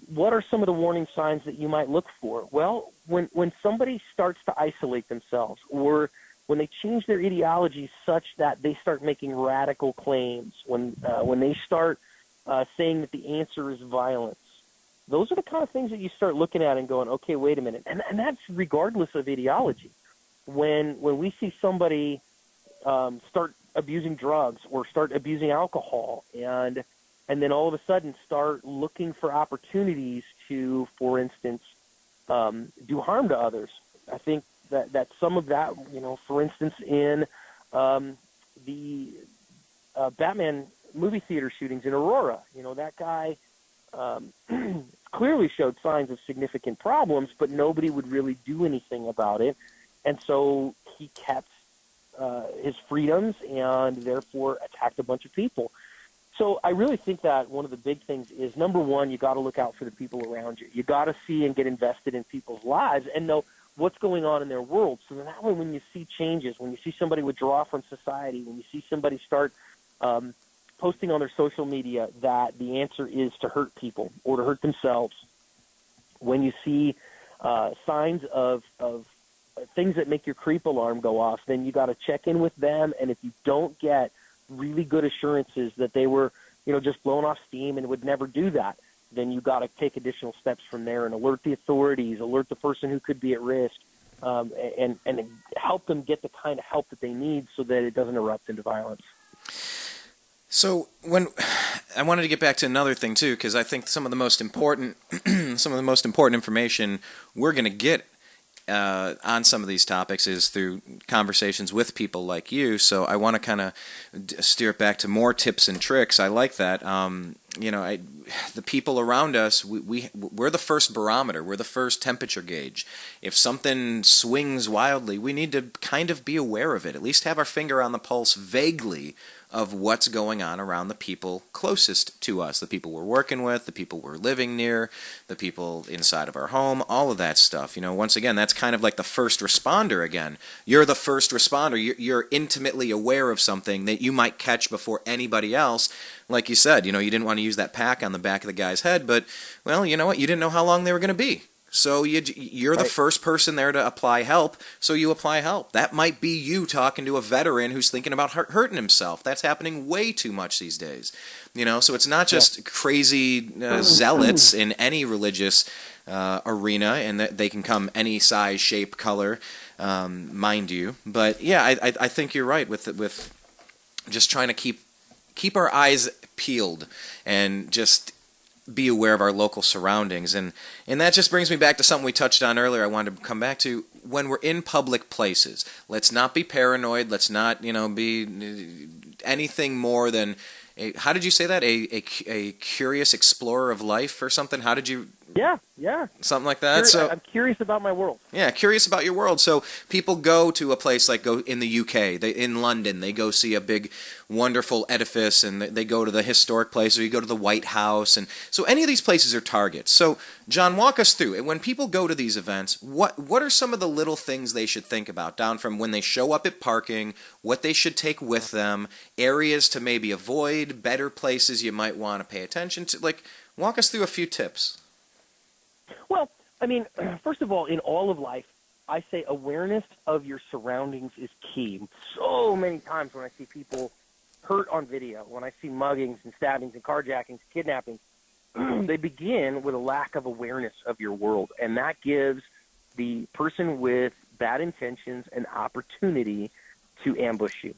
what are some of the warning signs that you might look for? Well, when somebody starts to isolate themselves or when they change their ideology such that they start making radical claims, when they start saying that the answer is violence, those are the kind of things that you start looking at and going, okay, wait a minute. And that's regardless of ideology. When we see somebody start abusing drugs or start abusing alcohol and then all of a sudden start looking for opportunities to, for instance, do harm to others. I think that some of that, for instance, in the Batman movie theater shootings in Aurora, that guy clearly showed signs of significant problems, but nobody would really do anything about it. And so he kept his freedoms and therefore attacked a bunch of people. So I really think that one of the big things is, number one, you got to look out for the people around you. You got to see and get invested in people's lives and know what's going on in their world. So that way, when you see changes, when you see somebody withdraw from society, when you see somebody start posting on their social media that the answer is to hurt people or to hurt themselves, when you see signs of things that make your creep alarm go off, then you got to check in with them. And if you don't get really good assurances that they were, just blowing off steam and would never do that, then you got to take additional steps from there and alert the authorities, alert the person who could be at risk, and help them get the kind of help that they need so that it doesn't erupt into violence. So when I wanted to get back to another thing too, because I think some of the most important information we're going to get on some of these topics is through conversations with people like you. So I want to kind of steer it back to more tips and tricks. I like that. The people around us, we're the first barometer. We're the first temperature gauge. If something swings wildly, we need to kind of be aware of it, at least have our finger on the pulse vaguely of what's going on around the people closest to us, the people we're working with, the people we're living near, the people inside of our home, all of that stuff. Once again, that's kind of like the first responder again. You're the first responder. You're intimately aware of something that you might catch before anybody else. Like you said, you didn't want to use that pack on the back of the guy's head, but, well, you know what? You didn't know how long they were going to be. So you're the first person there to apply help, so you apply help. That might be you talking to a veteran who's thinking about hurting himself. That's happening way too much these days. So it's not just crazy zealots in any religious arena, and that they can come any size, shape, color, mind you. But yeah, I think you're right with just trying to keep our eyes peeled and just be aware of our local surroundings. And that just brings me back to something we touched on earlier I wanted to come back to. When we're in public places, let's not be paranoid. Let's not, be anything more than, how did you say that? A curious explorer of life or something? How did you... Yeah. Something like that. I'm curious about my world. Yeah, curious about your world. So people go to a place like in the UK, in London, they go see a big, wonderful edifice, and they go to the historic place, or you go to the White House. And so any of these places are targets. So, John, walk us through. When people go to these events, what are some of the little things they should think about, down from when they show up at parking, what they should take with them, areas to maybe avoid, better places you might want to pay attention to? Walk us through a few tips. Well, first of all, in all of life, I say awareness of your surroundings is key. So many times when I see people hurt on video, when I see muggings and stabbings and carjackings, kidnappings, they begin with a lack of awareness of your world. And that gives the person with bad intentions an opportunity to ambush you.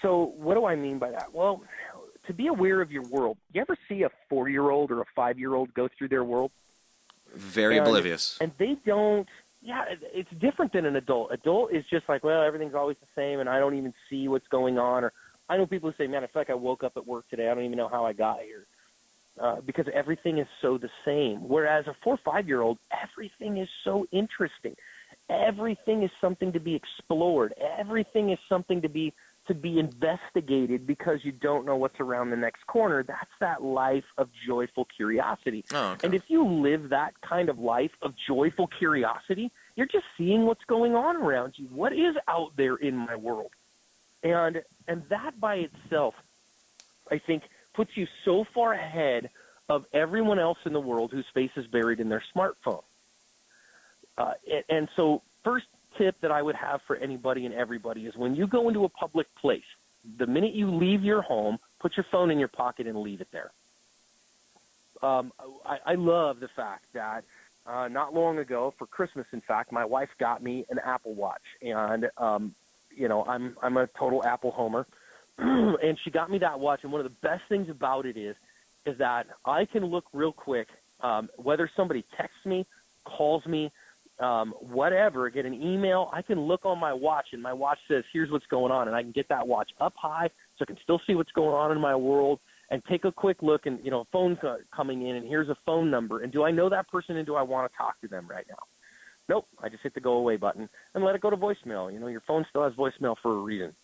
So what do I mean by that? Well, to be aware of your world, you ever see a 4-year-old or a 5-year-old go through their world? Very oblivious. And they don't, it's different than an adult. Adult is just like, well, everything's always the same, and I don't even see what's going on. Or I know people who say, man, I feel like I woke up at work today. I don't even know how I got here. Because everything is so the same. Whereas a 4 or 5-year-old, everything is so interesting. Everything is something to be explored. Everything is something to be investigated, because you don't know what's around the next corner. That's that life of joyful curiosity. Oh, okay. And if you live that kind of life of joyful curiosity, you're just seeing what's going on around you. What is out there in my world? And that by itself, I think, puts you so far ahead of everyone else in the world whose face is buried in their smartphone. And so first tip that I would have for anybody and everybody is, when you go into a public place, the minute you leave your home, put your phone in your pocket and leave it there. I love the fact that not long ago, for Christmas, in fact, my wife got me an Apple Watch, and I'm a total Apple homer, and she got me that watch. And one of the best things about it is that I can look real quick, whether somebody texts me, calls me, whatever, get an email, I can look on my watch, and my watch says, here's what's going on, and I can get that watch up high so I can still see what's going on in my world and take a quick look, and, phone's coming in, and here's a phone number, and do I know that person, and do I want to talk to them right now? Nope, I just hit the go away button and let it go to voicemail. Your phone still has voicemail for a reason.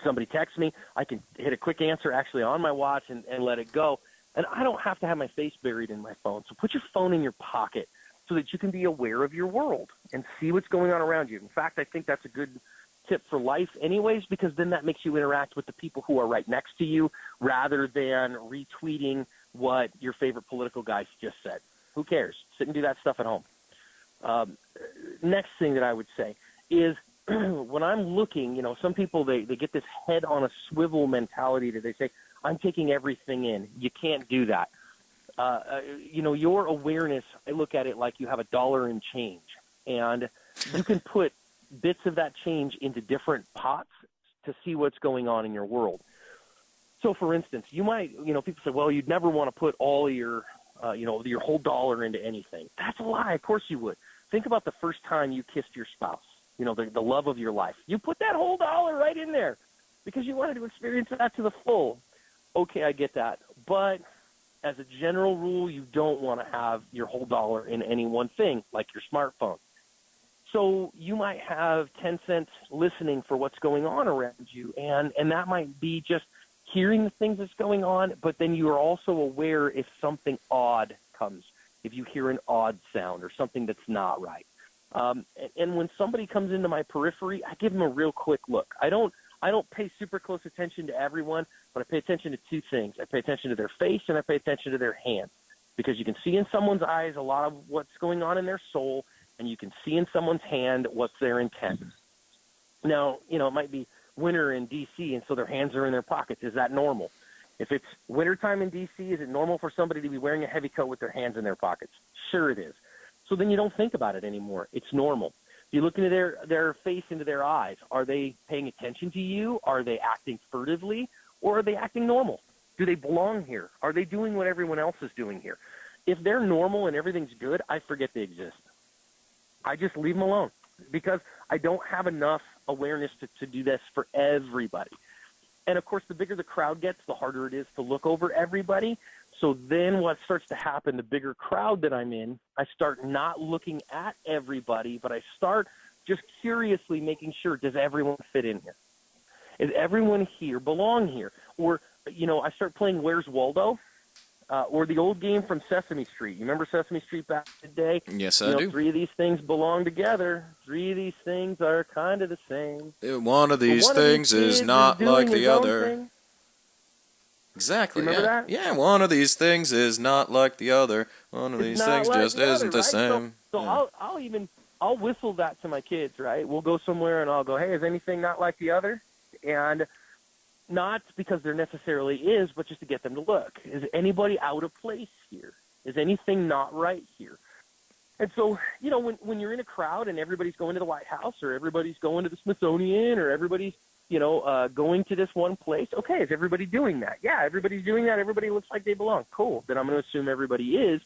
Somebody texts me, I can hit a quick answer actually on my watch and let it go, and I don't have to have my face buried in my phone. So put your phone in your pocket so that you can be aware of your world and see what's going on around you. In fact, I think that's a good tip for life anyways, because then that makes you interact with the people who are right next to you rather than retweeting what your favorite political guy just said. Who cares? Sit and do that stuff at home. Next thing that I would say is when I'm looking, some people, they get this head on a swivel mentality that they say, I'm taking everything in. You can't do that. Your awareness, I look at it like you have $1 in change, and you can put bits of that change into different pots to see what's going on in your world. So, for instance, you might, people say, well, you'd never want to put all your, your whole dollar into anything. That's a lie. Of course you would. Think about the first time you kissed your spouse, the love of your life. You put that whole dollar right in there because you wanted to experience that to the full. Okay, I get that. But as a general rule, you don't want to have your whole dollar in any one thing, like your smartphone. So you might have 10 cents listening for what's going on around you, and that might be just hearing the things that's going on, but then you are also aware if something odd comes, if you hear an odd sound or something that's not right. And when somebody comes into my periphery, I give them a real quick look. I don't pay super close attention to everyone, but I pay attention to two things. I pay attention to their face and I pay attention to their hands, because you can see in someone's eyes a lot of what's going on in their soul, and you can see in someone's hand what's their intent. Now, it might be winter in D.C., and so their hands are in their pockets. Is that normal? If it's wintertime in D.C., is it normal for somebody to be wearing a heavy coat with their hands in their pockets? Sure it is. So then you don't think about it anymore. It's normal. You look into their face, into their eyes. Are they paying attention to you? Are they acting furtively? Or are they acting normal? Do they belong here? Are they doing what everyone else is doing here? If they're normal and everything's good, I forget they exist. I just leave them alone because I don't have enough awareness to do this for everybody. And, of course, the bigger the crowd gets, the harder it is to look over everybody. So then what starts to happen, the bigger crowd that I'm in, I start not looking at everybody, but I start just curiously making sure, does everyone fit in here? Is everyone here belong here? Or, I start playing Where's Waldo? Or the old game from Sesame Street. You remember Sesame Street back in the day? Yes, I do. 3 of these things belong together. 3 of these things are kind of the same. One of these things is not like the other. Thing. Exactly. Remember that? Yeah, one of these things is not like the other. One of these things like just isn't the same. So yeah. I'll whistle that to my kids, right? We'll go somewhere and I'll go, hey, is anything not like the other? And not because there necessarily is, but just to get them to look. Is anybody out of place here? Is anything not right here? And so, when you're in a crowd and everybody's going to the White House or everybody's going to the Smithsonian or everybody's, going to this one place, okay, is everybody doing that? Yeah, everybody's doing that. Everybody looks like they belong. Cool. Then I'm going to assume everybody is,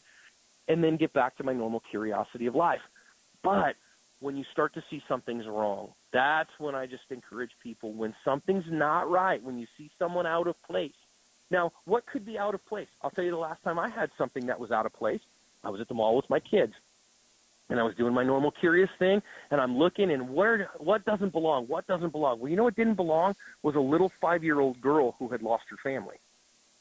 and then get back to my normal curiosity of life. But when you start to see something's wrong, that's when I just encourage people, when something's not right, when you see someone out of place. Now, what could be out of place? I'll tell you the last time I had something that was out of place. I was at the mall with my kids, and I was doing my normal curious thing, and I'm looking, and what doesn't belong? What doesn't belong? Well, what didn't belong was a little 5-year-old girl who had lost her family.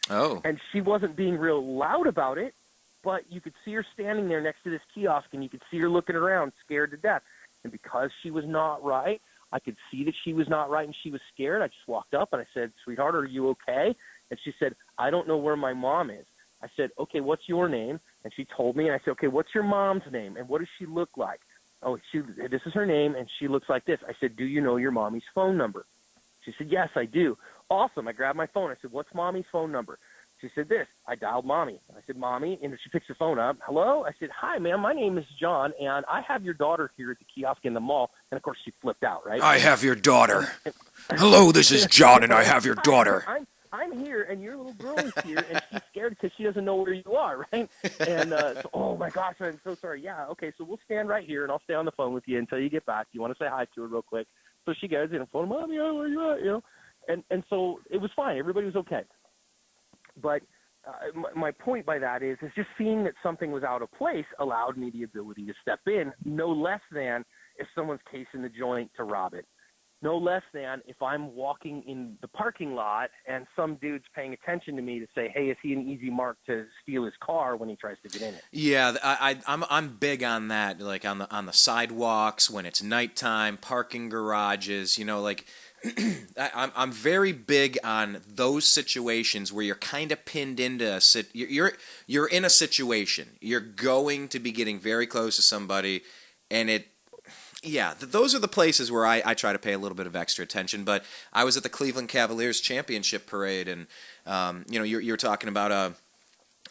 Oh. And she wasn't being real loud about it, but you could see her standing there next to this kiosk, and you could see her looking around, scared to death. And because she was not right, I could see that she was not right and she was scared. I just walked up and I said, sweetheart, are you okay? And she said, I don't know where my mom is. I said, okay, what's your name? And she told me, and I said, okay, what's your mom's name? And what does she look like? Oh, this is her name, and she looks like this. I said, do you know your mommy's phone number? She said, yes, I do. Awesome. I grabbed my phone. I said, what's mommy's phone number? she said this. I dialed Mommy. I said, Mommy, and she picks the phone up. Hello? I said, hi, ma'am. My name is John, and I have your daughter here at the kiosk in the mall. And, of course, she flipped out, right? I have your daughter. Hello, this is John, and I have your daughter. I'm here, and your little girl is here, and she's scared because she doesn't know where you are, right? And so, oh, my gosh, I'm so sorry. Yeah, okay, so we'll stand right here, and I'll stay on the phone with you until you get back. You want to say hi to her real quick? So she goes in and phone, Mommy, where you at, you know? And so it was fine. Everybody was okay. But my point by that is just seeing that something was out of place allowed me the ability to step in, no less than if someone's casing the joint to rob it. No less than if I'm walking in the parking lot and some dude's paying attention to me to say, hey, is he an easy mark to steal his car when he tries to get in it? Yeah, I'm big on that, like on the sidewalks, when it's nighttime, parking garages, you know, like I'm very big on those situations where you're kind of pinned into you're in a situation. You're going to be getting very close to somebody, and those are the places where I try to pay a little bit of extra attention. But I was at the Cleveland Cavaliers championship parade, and you're talking about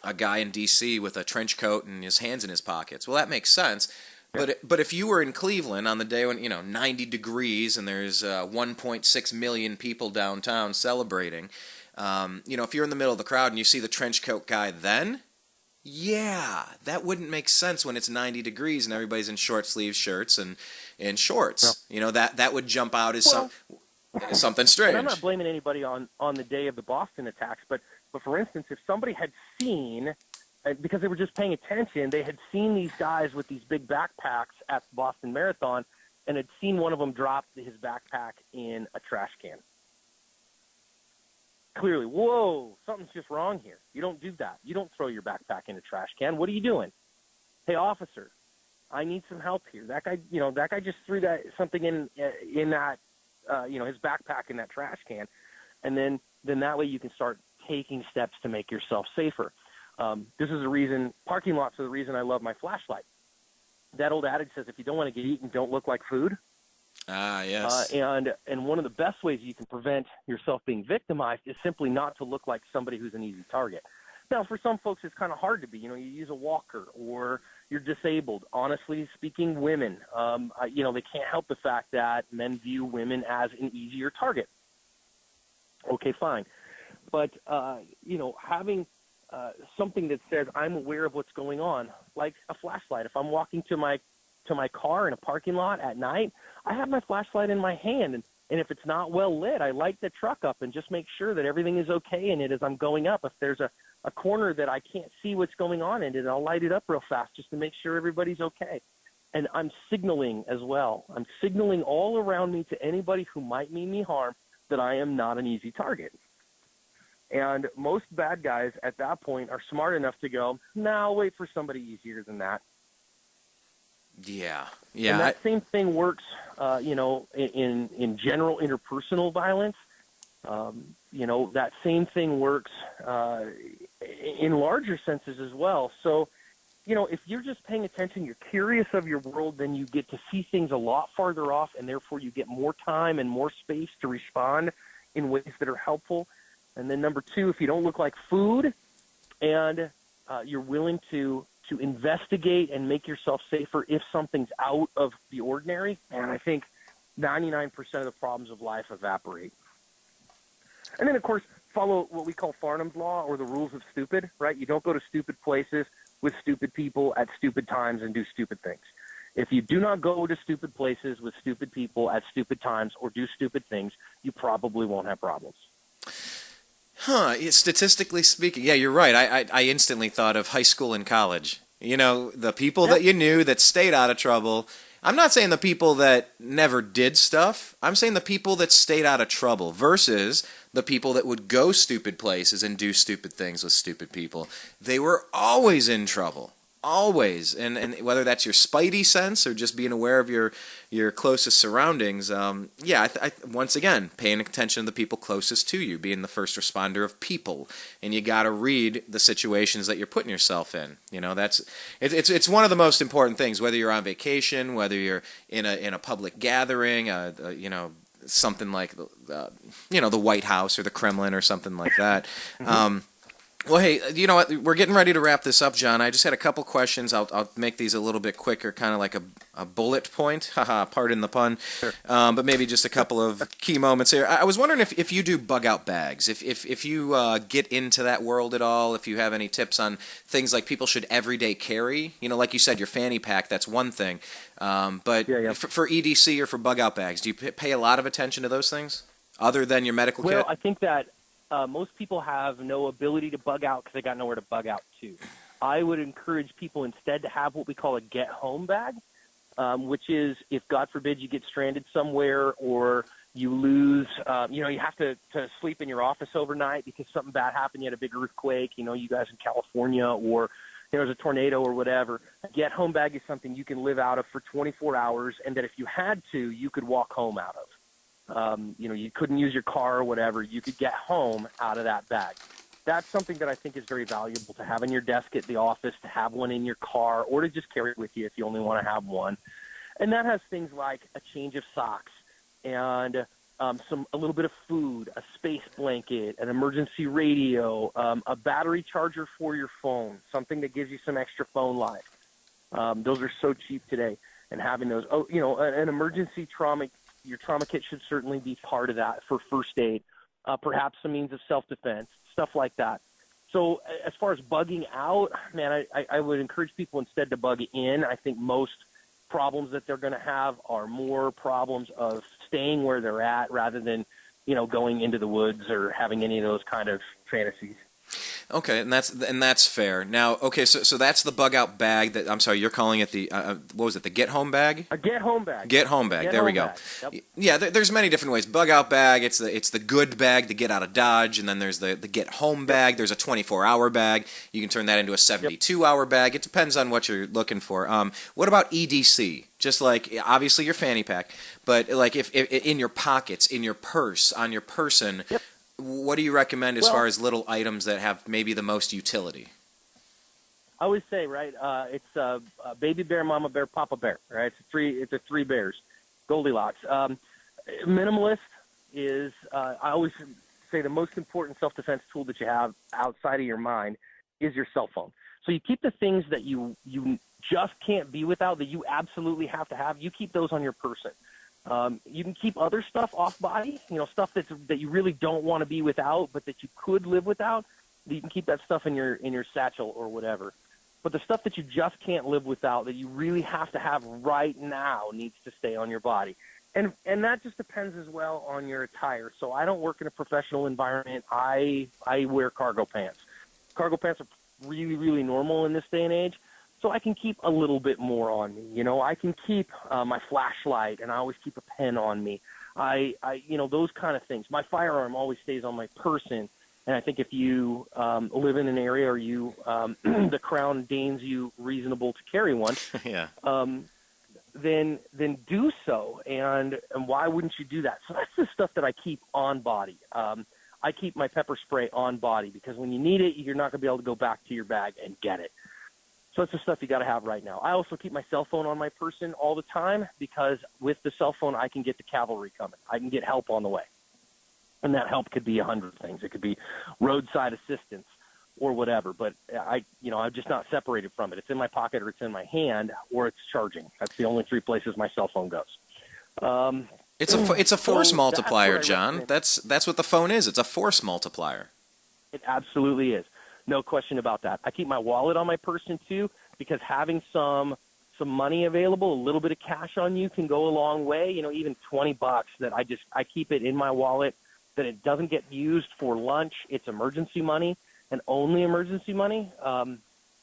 a guy in D.C. with a trench coat and his hands in his pockets. Well, that makes sense. Yeah. But if you were in Cleveland on the day when 90 degrees and there's 1.6 million people downtown celebrating, if you're in the middle of the crowd and you see the trench coat guy, then. Yeah, that wouldn't make sense when it's 90 degrees and everybody's in short sleeve shirts and shorts. No. That would jump out as something strange. And I'm not blaming anybody on the day of the Boston attacks, but for instance, if somebody had seen, because they were just paying attention, they had seen these guys with these big backpacks at the Boston Marathon and had seen one of them drop his backpack in a trash can. Clearly, whoa, something's just wrong here. You don't do that. You don't throw your backpack in a trash can. What are you doing? Hey, officer, I need some help here. That guy just threw something in that, his backpack in that trash can, and then that way you can start taking steps to make yourself safer. This is the reason parking lots are the reason I love my flashlight. That old adage says, if you don't want to get eaten, don't look like food. Ah, yes. And one of the best ways you can prevent yourself being victimized is simply not to look like somebody who's an easy target. Now, for some folks, it's kind of hard to be. You use a walker or you're disabled. Honestly speaking, women, they can't help the fact that men view women as an easier target. Okay, fine. But, having something that says I'm aware of what's going on, like a flashlight. If I'm walking to my car in a parking lot at night, I have my flashlight in my hand, and if it's not well lit, I light the truck up and just make sure that everything is okay in it as I'm going up. If there's a corner that I can't see what's going on in it, I'll light it up real fast just to make sure everybody's okay. And I'm signaling as well. I'm signaling all around me to anybody who might mean me harm that I am not an easy target. And most bad guys at that point are smart enough to go, no, I'll wait for somebody easier than that. Yeah. And that same thing works, in general interpersonal violence. That same thing works in larger senses as well. So, if you're just paying attention, you're curious of your world, then you get to see things a lot farther off, and therefore you get more time and more space to respond in ways that are helpful. And then number two, if you don't look like food and you're willing to investigate and make yourself safer if something's out of the ordinary, and I think 99% of the problems of life evaporate. And then, of course, follow what we call Farnham's Law, or the rules of stupid, right? You don't go to stupid places with stupid people at stupid times and do stupid things. If you do not go to stupid places with stupid people at stupid times or do stupid things, you probably won't have problems. Statistically speaking, yeah, you're right. I instantly thought of high school and college. The people that you knew that stayed out of trouble. I'm not saying the people that never did stuff. I'm saying the people that stayed out of trouble versus the people that would go stupid places and do stupid things with stupid people. They were always in trouble. Always. And whether that's your spidey sense or just being aware of your closest surroundings, once again, paying attention to the people closest to you, being the first responder of people. And you got to read the situations that you're putting yourself in. It's one of the most important things, whether you're on vacation, whether you're in a public gathering, something like the White House or the Kremlin or something like that. Well, hey, you know what? We're getting ready to wrap this up, John. I just had a couple questions. I'll make these a little bit quicker, kind of like a bullet point. Haha, pardon the pun. Sure. But maybe just a couple of key moments here. I was wondering if you do bug out bags, if you get into that world at all, if you have any tips on things like people should everyday carry. You know, like you said, your fanny pack, that's one thing. But Yeah. For EDC or for bug out bags, do you pay a lot of attention to those things other than your medical kit? Well, I think that most people have no ability to bug out because they got nowhere to bug out to. I would encourage people instead to have what we call a get-home bag, which is if, God forbid, you get stranded somewhere or you lose, you have to sleep in your office overnight because something bad happened. You had a big earthquake, you guys in California, or there was a tornado or whatever. A get-home bag is something you can live out of for 24 hours, and that if you had to, you could walk home out of. You couldn't use your car or whatever. You could get home out of that bag. That's something that I think is very valuable to have in your desk at the office, to have one in your car, or to just carry it with you if you only want to have one. And that has things like a change of socks and a little bit of food, a space blanket, an emergency radio, a battery charger for your phone, something that gives you some extra phone life. Those are so cheap today, and having those. An emergency trauma. Your trauma kit should certainly be part of that for first aid, perhaps some means of self-defense, stuff like that. So as far as bugging out, man, I would encourage people instead to bug in. I think most problems that they're going to have are more problems of staying where they're at rather than, going into the woods or having any of those kind of fantasies. Okay, and that's fair. Now, okay, so that's the bug out bag that I'm sorry, you're calling it the what was it? The get home bag? A get home bag. Get home bag. There we go. Yep. Yeah, there's many different ways. Bug out bag. It's the good bag to get out of Dodge, and then there's the get home bag. There's a 24-hour bag. You can turn that into a 72-hour bag. It depends on what you're looking for. What about EDC? Just like obviously your fanny pack, but like if in your pockets, in your purse, on your person. Yep. What do you recommend as far as little items that have maybe the most utility? I always say, right, it's baby bear, mama bear, papa bear, right? It's a three bears, Goldilocks. Minimalist is, I always say, the most important self-defense tool that you have outside of your mind is your cell phone. So you keep the things that you just can't be without, that you absolutely have to have, you keep those on your person. You can keep other stuff off body, stuff that you really don't want to be without, but that you could live without. You can keep that stuff in your satchel or whatever. But the stuff that you just can't live without, that you really have to have right now, needs to stay on your body. And that just depends as well on your attire. So I don't work in a professional environment. I wear cargo pants. Cargo pants are really, really normal in this day and age. So I can keep a little bit more on me. I can keep my flashlight, and I always keep a pen on me. I those kind of things. My firearm always stays on my person. And I think if you live in an area or you the Crown deigns you reasonable to carry one, yeah. Then do so. And why wouldn't you do that? So that's the stuff that I keep on body. I keep my pepper spray on body because when you need it, you're not going to be able to go back to your bag and get it. So it's the stuff you got to have right now. I also keep my cell phone on my person all the time because with the cell phone, I can get the cavalry coming. I can get help on the way. And that help could be 100 things. It could be roadside assistance or whatever. But I'm just not separated from it. It's in my pocket or it's in my hand or it's charging. That's the only three places my cell phone goes. It's a force multiplier, John. Recommend. That's what the phone is. It's a force multiplier. It absolutely is. No question about that. I keep my wallet on my person too, because having some money available, a little bit of cash on you can go a long way. Even $20 that I keep it in my wallet, that it doesn't get used for lunch. It's emergency money and only emergency money,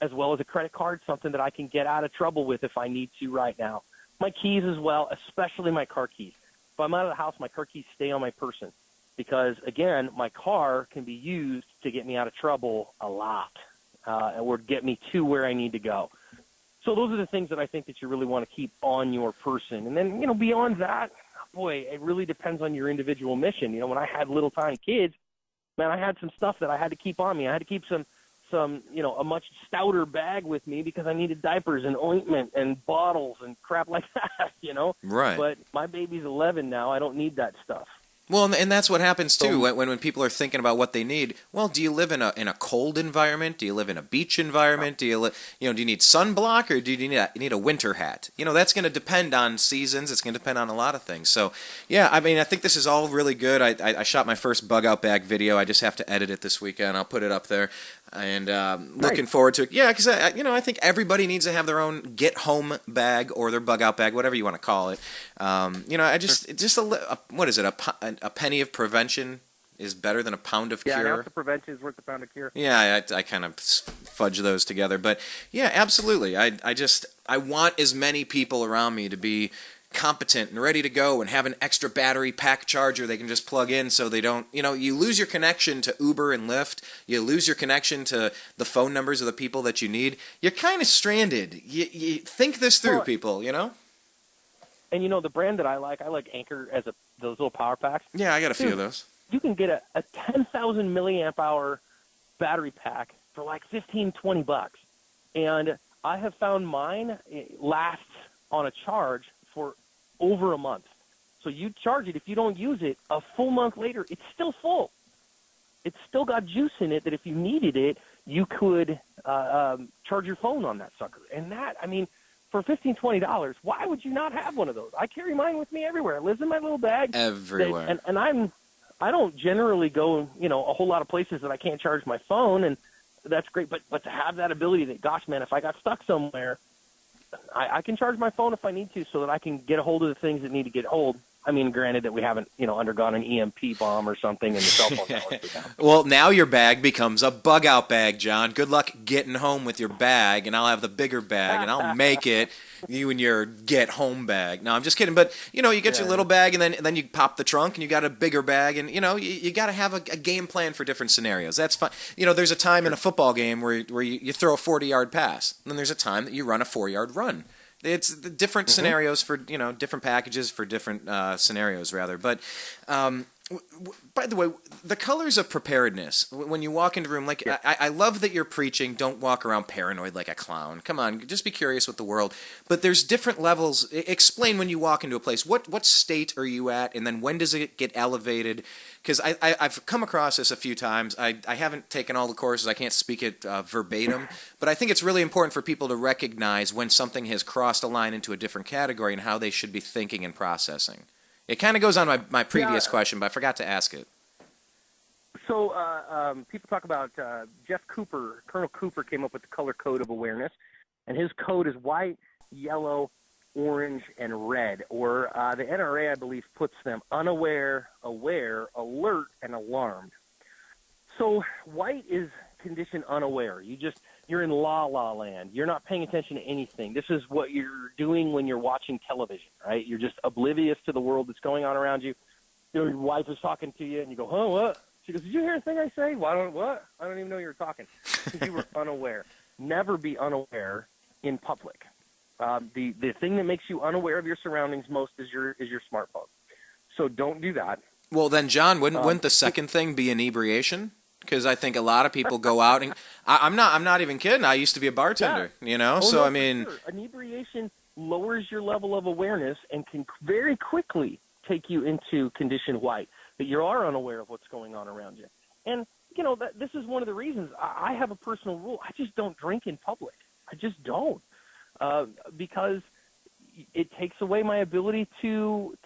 as well as a credit card, something that I can get out of trouble with if I need to right now. My keys as well, especially my car keys. If I'm out of the house, my car keys stay on my person. Because, again, my car can be used to get me out of trouble a lot or get me to where I need to go. So those are the things that I think that you really want to keep on your person. And then, beyond that, boy, it really depends on your individual mission. When I had little tiny kids, man, I had some stuff that I had to keep on me. I had to keep some a much stouter bag with me because I needed diapers and ointment and bottles and crap like that, Right. But my baby's 11 now. I don't need that stuff. Well, and that's what happens too when people are thinking about what they need. Well, do you live in a cold environment? Do you live in a beach environment? Do you do you need sunblock, or do you need a winter hat? That's going to depend on seasons. It's going to depend on a lot of things. So, yeah, I mean, I think this is all really good. I shot my first bug out bag video. I just have to edit it this weekend. I'll put it up there, and looking forward to it. Yeah, because I think everybody needs to have their own get home bag or their bug out bag, whatever you want to call it. What is it? A penny of prevention is better than a pound of cure. Yeah, an ounce of prevention is worth a pound of cure. Yeah, I kind of fudge those together. But yeah, absolutely. I want as many people around me to be competent and ready to go and have an extra battery pack charger they can just plug in, so they don't, you lose your connection to Uber and Lyft. You lose your connection to the phone numbers of the people that you need. You're kind of stranded. You think this through, people, And the brand that I like Anchor as those little power packs. Yeah, I got a few of those. You can get a 10,000 milliamp hour battery pack for like $15-20, and I have found mine lasts on a charge for over a month. So you charge it, if you don't use it, a full month later, it's still full. It's still got juice in it that if you needed it, you could charge your phone on that sucker. And that, I mean, for $15-20, why would you not have one of those? I carry mine with me everywhere. It lives in my little bag. Everywhere. And I don't generally go, a whole lot of places that I can't charge my phone, and that's great. But to have that ability that, gosh, man, if I got stuck somewhere, I can charge my phone if I need to, so that I can get a hold of the things that need to get hold. I mean, granted that we haven't, undergone an EMP bomb or something in the cell phone network. Well, now your bag becomes a bug out bag, John. Good luck getting home with your bag, and I'll have the bigger bag, and I'll make it you and your get home bag. No, I'm just kidding. But, you get your little bag, and then you pop the trunk, and you got a bigger bag, and, you got to have a game plan for different scenarios. That's fine. There's a time in a football game where you throw a 40-yard pass, and then there's a time that you run a 4-yard run. It's different scenarios for, different packages for different scenarios, rather. But, by the way, the colors of preparedness, when you walk into a room, like, I love that you're preaching, don't walk around paranoid like a clown. Come on, just be curious with the world. But there's different levels. Explain when you walk into a place, what state are you at, and then when does it get elevated? Because I've come across this a few times. I haven't taken all the courses. I can't speak it verbatim. But I think it's really important for people to recognize when something has crossed a line into a different category and how they should be thinking and processing. It kind of goes on my previous question, but I forgot to ask it. So people talk about Jeff Cooper. Colonel Cooper came up with the color code of awareness, and his code is white, yellow, orange, and red. Or the NRA, I believe, puts them unaware, aware, alert, and alarmed. So white is condition unaware. You're in la land. You're not paying attention to anything. This is what you're doing when you're watching television, right? You're just oblivious to the world that's going on around you. Your wife is talking to you, and you go, "Huh, what?" She goes, "Did you hear a thing I say?" What? I don't even know you were talking. Because you were unaware. Never be unaware in public. The thing that makes you unaware of your surroundings most is your smartphone. So don't do that. Well, then, John, wouldn't the second thing be inebriation? Because I think a lot of people go out and I'm not even kidding. I used to be a bartender, I mean, sure. Inebriation lowers your level of awareness and can very quickly take you into condition white, but you are unaware of what's going on around you. And this is one of the reasons I have a personal rule. I just don't drink in public. I just don't, because it takes away my ability to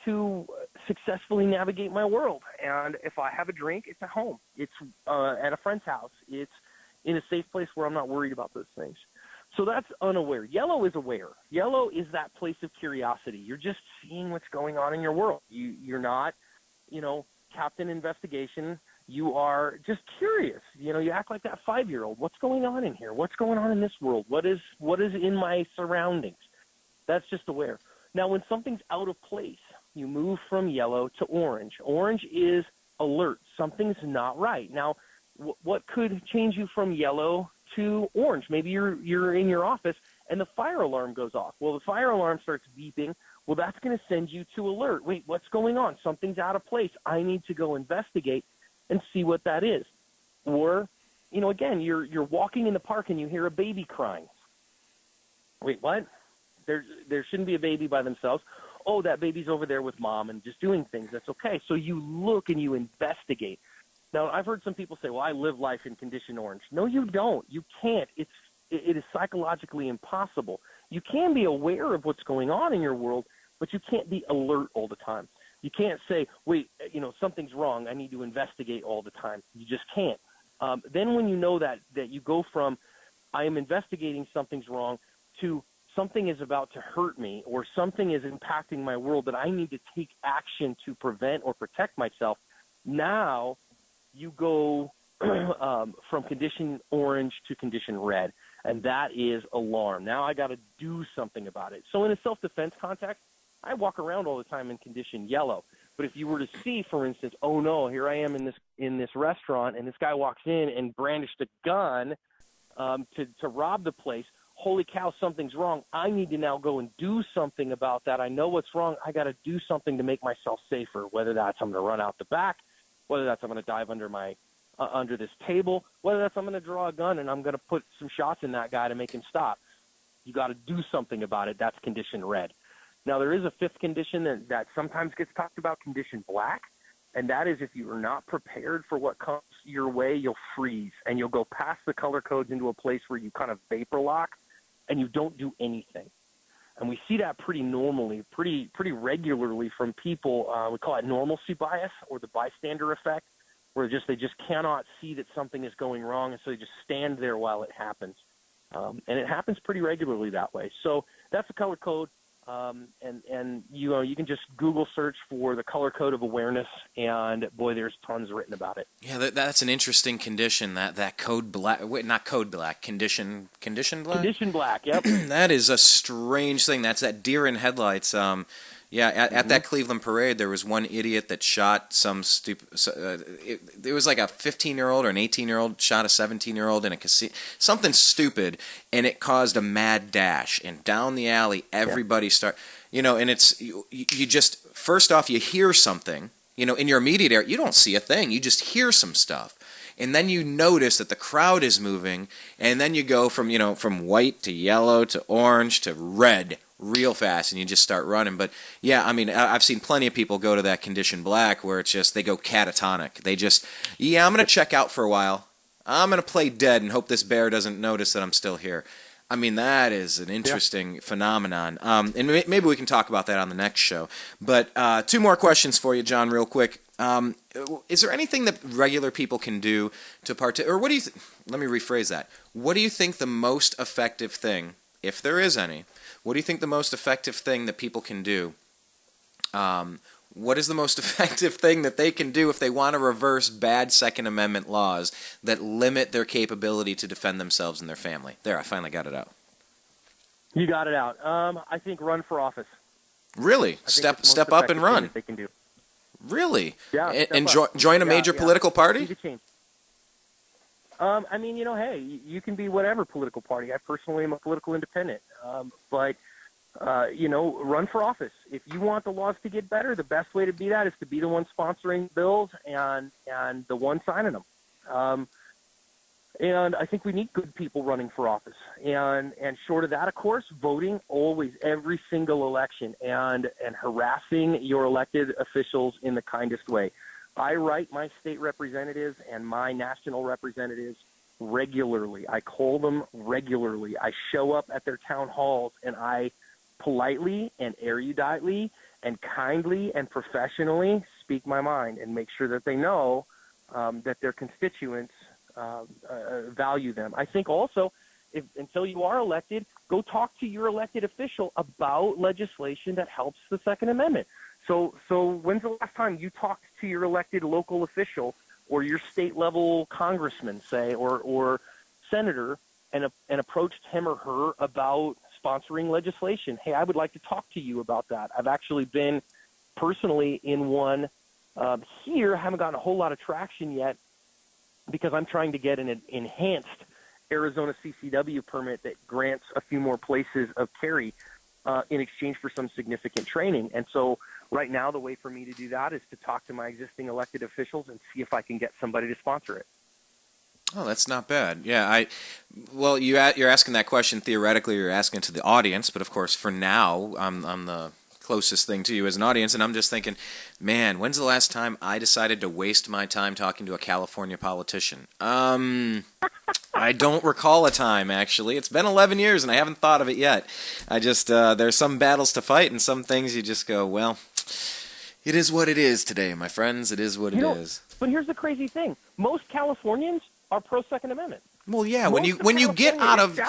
successfully navigate my world. And if I have a drink, it's at home. It's at a friend's house. It's in a safe place where I'm not worried about those things. So that's unaware. Yellow is aware. Yellow is that place of curiosity. You're just seeing what's going on in your world. You're not, Captain Investigation. You are just curious. You act like that 5-year-old. What's going on in here? What's going on in this world? What is in my surroundings? That's just aware. Now, when something's out of place, you move from yellow to orange. Orange is alert. Something's not right. Now, what could change you from yellow to orange? Maybe you're in your office and the fire alarm goes off. Well, the fire alarm starts beeping. Well, that's going to send you to alert. Wait, what's going on? Something's out of place. I need to go investigate and see what that is. Or, again, you're walking in the park and you hear a baby crying. Wait, what? There shouldn't be a baby by themselves. oh, that baby's over there with mom and just doing things. That's okay. So you look and you investigate. Now, I've heard some people say, well, I live life in condition orange. No, you don't. You can't. It is psychologically impossible. You can be aware of what's going on in your world, but you can't be alert all the time. You can't say, wait, something's wrong. I need to investigate all the time. You just can't. Then when you know that you go from I am investigating something's wrong to something is about to hurt me or something is impacting my world that I need to take action to prevent or protect myself, now you go from condition orange to condition red, and that is alarm. Now I got to do something about it. So in a self-defense context, I walk around all the time in condition yellow. But if you were to see, for instance, oh no, here I am in this restaurant, and this guy walks in and brandished a gun to rob the place. Holy cow, something's wrong. I need to now go and do something about that. I know what's wrong. I got to do something to make myself safer, whether that's I'm going to run out the back, whether that's I'm going to dive under this table, whether that's I'm going to draw a gun and I'm going to put some shots in that guy to make him stop. You got to do something about it. That's condition red. Now, there is a fifth condition that sometimes gets talked about, condition black, and that is if you are not prepared for what comes your way, you'll freeze, and you'll go past the color codes into a place where you kind of vapor lock, and you don't do anything. And we see that pretty normally, pretty regularly from people. We call it normalcy bias or the bystander effect, where they just cannot see that something is going wrong, and so they just stand there while it happens. And it happens pretty regularly that way. So that's the color code. And you can just Google search for the color code of awareness, and boy, there's tons written about it. Yeah, that's an interesting condition. That code black, not code black, condition black. Condition black. Yep. That is a strange thing. That's that deer in headlights. At that Cleveland parade, there was one idiot that shot some stupid. It was like a 15-year-old or an 18-year-old shot a 17-year-old in a casino, something stupid, and it caused a mad dash. And down the alley, everybody and it's you just first off you hear something, in your immediate area, you don't see a thing, you just hear some stuff. And then you notice that the crowd is moving, and then you go from white to yellow to orange to red real fast, and you just start running. But yeah, I mean, I've seen plenty of people go to that condition black where it's just they go catatonic. They just, I'm going to check out for a while. I'm going to play dead and hope this bear doesn't notice that I'm still here. I mean, that is an interesting phenomenon. And maybe we can talk about that on the next show. But two more questions for you, John, real quick. Is there anything that regular people can do to or what do you let me rephrase that. What do you think the most effective thing, if there is any, what do you think the most effective thing that people can do? What is the most effective thing that they can do if they want to reverse bad Second Amendment laws that limit their capability to defend themselves and their family? There, I finally got it out. You got it out. I think run for office. Really? Step up and run. They can do. Really? Yeah. And join a major political party? You could change. I mean, hey, you can be whatever political party. I personally am a political independent. But run for office. If you want the laws to get better, the best way to be that is to be the one sponsoring bills and the one signing them. And I think we need good people running for office. And short of that, of course, voting always, every single election, and harassing your elected officials in the kindest way. I write my state representatives and my national representatives regularly. I call them regularly. I show up at their town halls, and I politely and eruditely and kindly and professionally speak my mind and make sure that they know that their constituents value them. I think also, until you are elected, go talk to your elected official about legislation that helps the Second Amendment. So when's the last time you talked to your elected local official or your state level congressman, say, or senator, and approached him or her about sponsoring legislation? Hey, I would like to talk to you about that. I've actually been personally in one here. I haven't gotten a whole lot of traction yet because I'm trying to get an enhanced Arizona CCW permit that grants a few more places of carry in exchange for some significant training. And so right now, the way for me to do that is to talk to my existing elected officials and see if I can get somebody to sponsor it. Oh, that's not bad. Yeah, you're asking that question theoretically. You're asking it to the audience, but of course, for now, I'm the closest thing to you as an audience, and I'm just thinking, man, when's the last time I decided to waste my time talking to a California politician? I don't recall a time, actually. It's been 11 years, and I haven't thought of it yet. I just, there's some battles to fight, and some things you just go, well, it is what it is today, my friends. It is what it is. But here's the crazy thing. Most Californians are pro-Second Amendment. Well, yeah, when you get out of...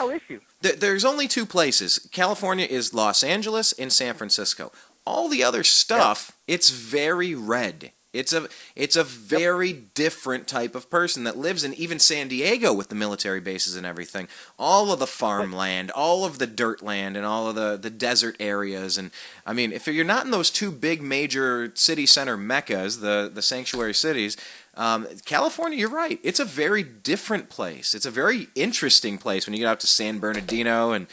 There's only two places. California is Los Angeles and San Francisco. All the other stuff, it's very red. It's a very different type of person that lives in even San Diego with the military bases and everything. All of the farmland, all of the dirt land, and all of the desert areas. And I mean, if you're not in those two big major city center meccas, the sanctuary cities, California, you're right. It's a very different place. It's a very interesting place when you get out to San Bernardino and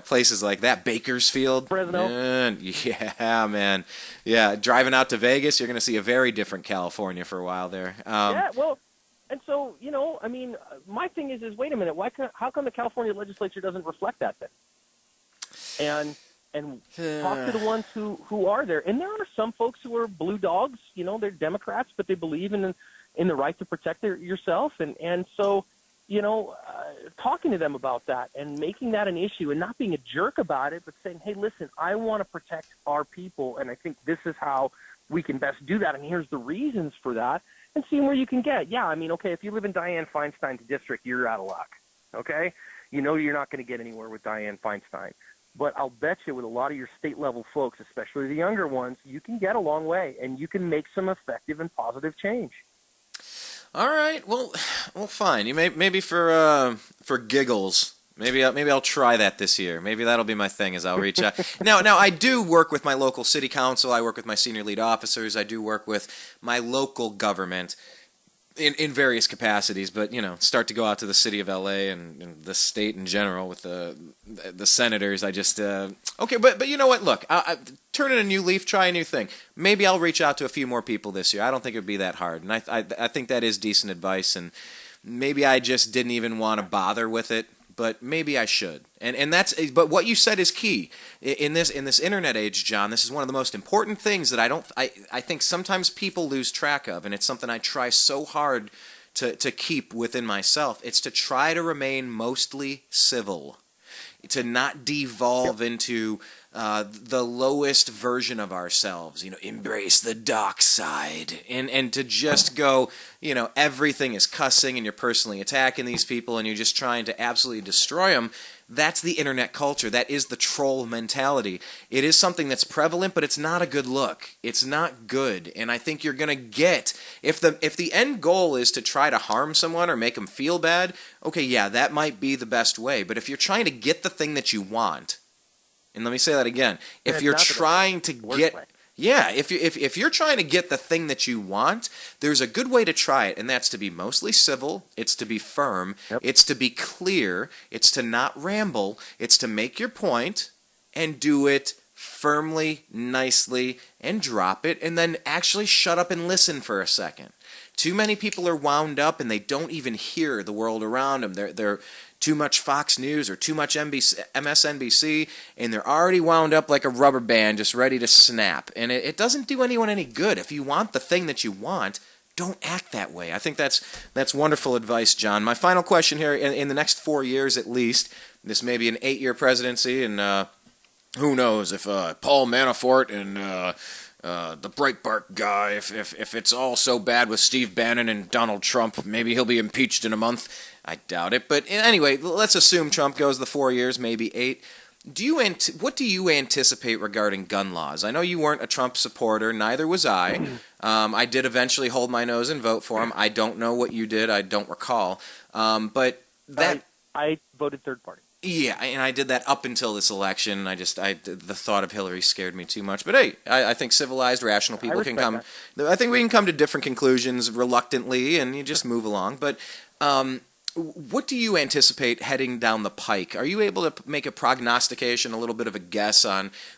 places like that, Bakersfield, Fresno. Yeah, man. Yeah, driving out to Vegas, you're going to see a very different California for a while there. Yeah, well, and so, I mean, my thing is wait a minute, how come the California legislature doesn't reflect that then? And talk to the ones who are there. And there are some folks who are blue dogs, they're Democrats, but they believe in the right to protect yourself. And so, talking to them about that and making that an issue and not being a jerk about it, but saying, hey, listen, I want to protect our people, and I think this is how we can best do that, and here's the reasons for that, and seeing where you can get. Yeah, I mean, okay, if you live in Dianne Feinstein's district, you're out of luck, okay? You're not going to get anywhere with Dianne Feinstein. But I'll bet you with a lot of your state-level folks, especially the younger ones, you can get a long way, and you can make some effective and positive change. All right, well, fine. You maybe for giggles, maybe I'll try that this year. Maybe that'll be my thing. As I'll reach out. Now I do work with my local city council. I work with my senior lead officers. I do work with my local government in various capacities. But start to go out to the city of LA and the state in general with the senators. I just okay. But you know what? Look, I turn in a new leaf, try a new thing. Maybe I'll reach out to a few more people this year. I don't think it would be that hard, and I think that is decent advice. And maybe I just didn't even want to bother with it, but maybe I should. But what you said is key in this internet age, John. This is one of the most important things that I think sometimes people lose track of, and it's something I try so hard to keep within myself. It's to try to remain mostly civil, to not devolve into the lowest version of ourselves, embrace the dark side, and to just go, everything is cussing and you're personally attacking these people and you're just trying to absolutely destroy them. That's the internet culture. That is the troll mentality. It is something that's prevalent, but it's not a good look. It's not good, and I think you're gonna get if the end goal is to try to harm someone or make them feel bad. Okay, yeah, that might be the best way. But if you're trying to get the thing that you want, and let me say that again, if you're trying to get Yeah, if you're trying to get the thing that you want, there's a good way to try it, and that's to be mostly civil, it's to be firm, it's to be clear, it's to not ramble, it's to make your point and do it firmly, nicely, and drop it, and then actually shut up and listen for a second. Too many people are wound up and they don't even hear the world around them. They're too much Fox News or too much MSNBC, and they're already wound up like a rubber band just ready to snap. And it doesn't do anyone any good. If you want the thing that you want, don't act that way. I think that's wonderful advice, John. My final question here, in the next 4 years at least, this may be an 8-year presidency, and who knows if Paul Manafort and the Breitbart guy, if it's all so bad with Steve Bannon and Donald Trump, maybe he'll be impeached in a month. I doubt it. But anyway, let's assume Trump goes the 4 years, maybe 8. What do you anticipate regarding gun laws? I know you weren't a Trump supporter, neither was I. I did eventually hold my nose and vote for him. I don't know what you did. I don't recall. But that I voted third party. Yeah, and I did that up until this election. The thought of Hillary scared me too much. But hey, I think civilized, rational people can come. I think we can come to different conclusions reluctantly, and you just move along. But what do you anticipate heading down the pike? Are you able to make a prognostication, a little bit of a guess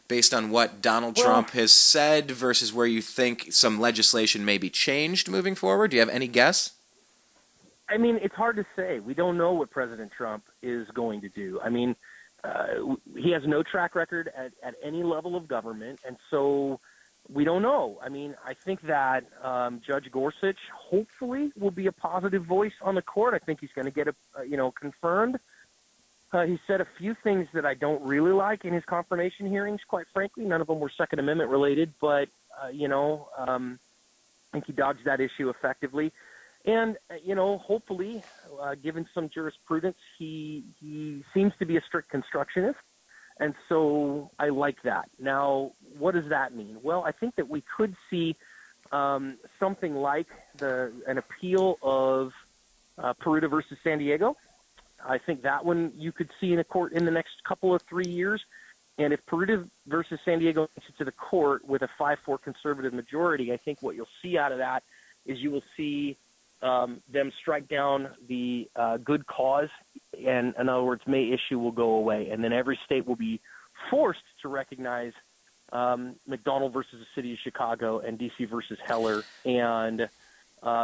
based on what Donald Trump has said versus where you think some legislation may be changed moving forward? Do you have any guess? I mean, it's hard to say. We don't know what President Trump is going to do. I mean, he has no track record at any level of government, and so we don't know. I mean, I think that Judge Gorsuch hopefully will be a positive voice on the court. I think he's going to get confirmed. He said a few things that I don't really like in his confirmation hearings, quite frankly. None of them were Second Amendment related, but, I think he dodged that issue effectively. And, hopefully, given some jurisprudence, he seems to be a strict constructionist. And so I like that. Now, what does that mean? Well, I think that we could see something like an appeal of Peruta versus San Diego. I think that one you could see in a court in the next couple of 3 years. And if Peruta versus San Diego makes it to the court with a 5-4 conservative majority, I think what you'll see out of that is you will see them strike down the good cause, and in other words, May issue will go away, and then every state will be forced to recognize McDonald versus the city of Chicago and DC versus Heller, and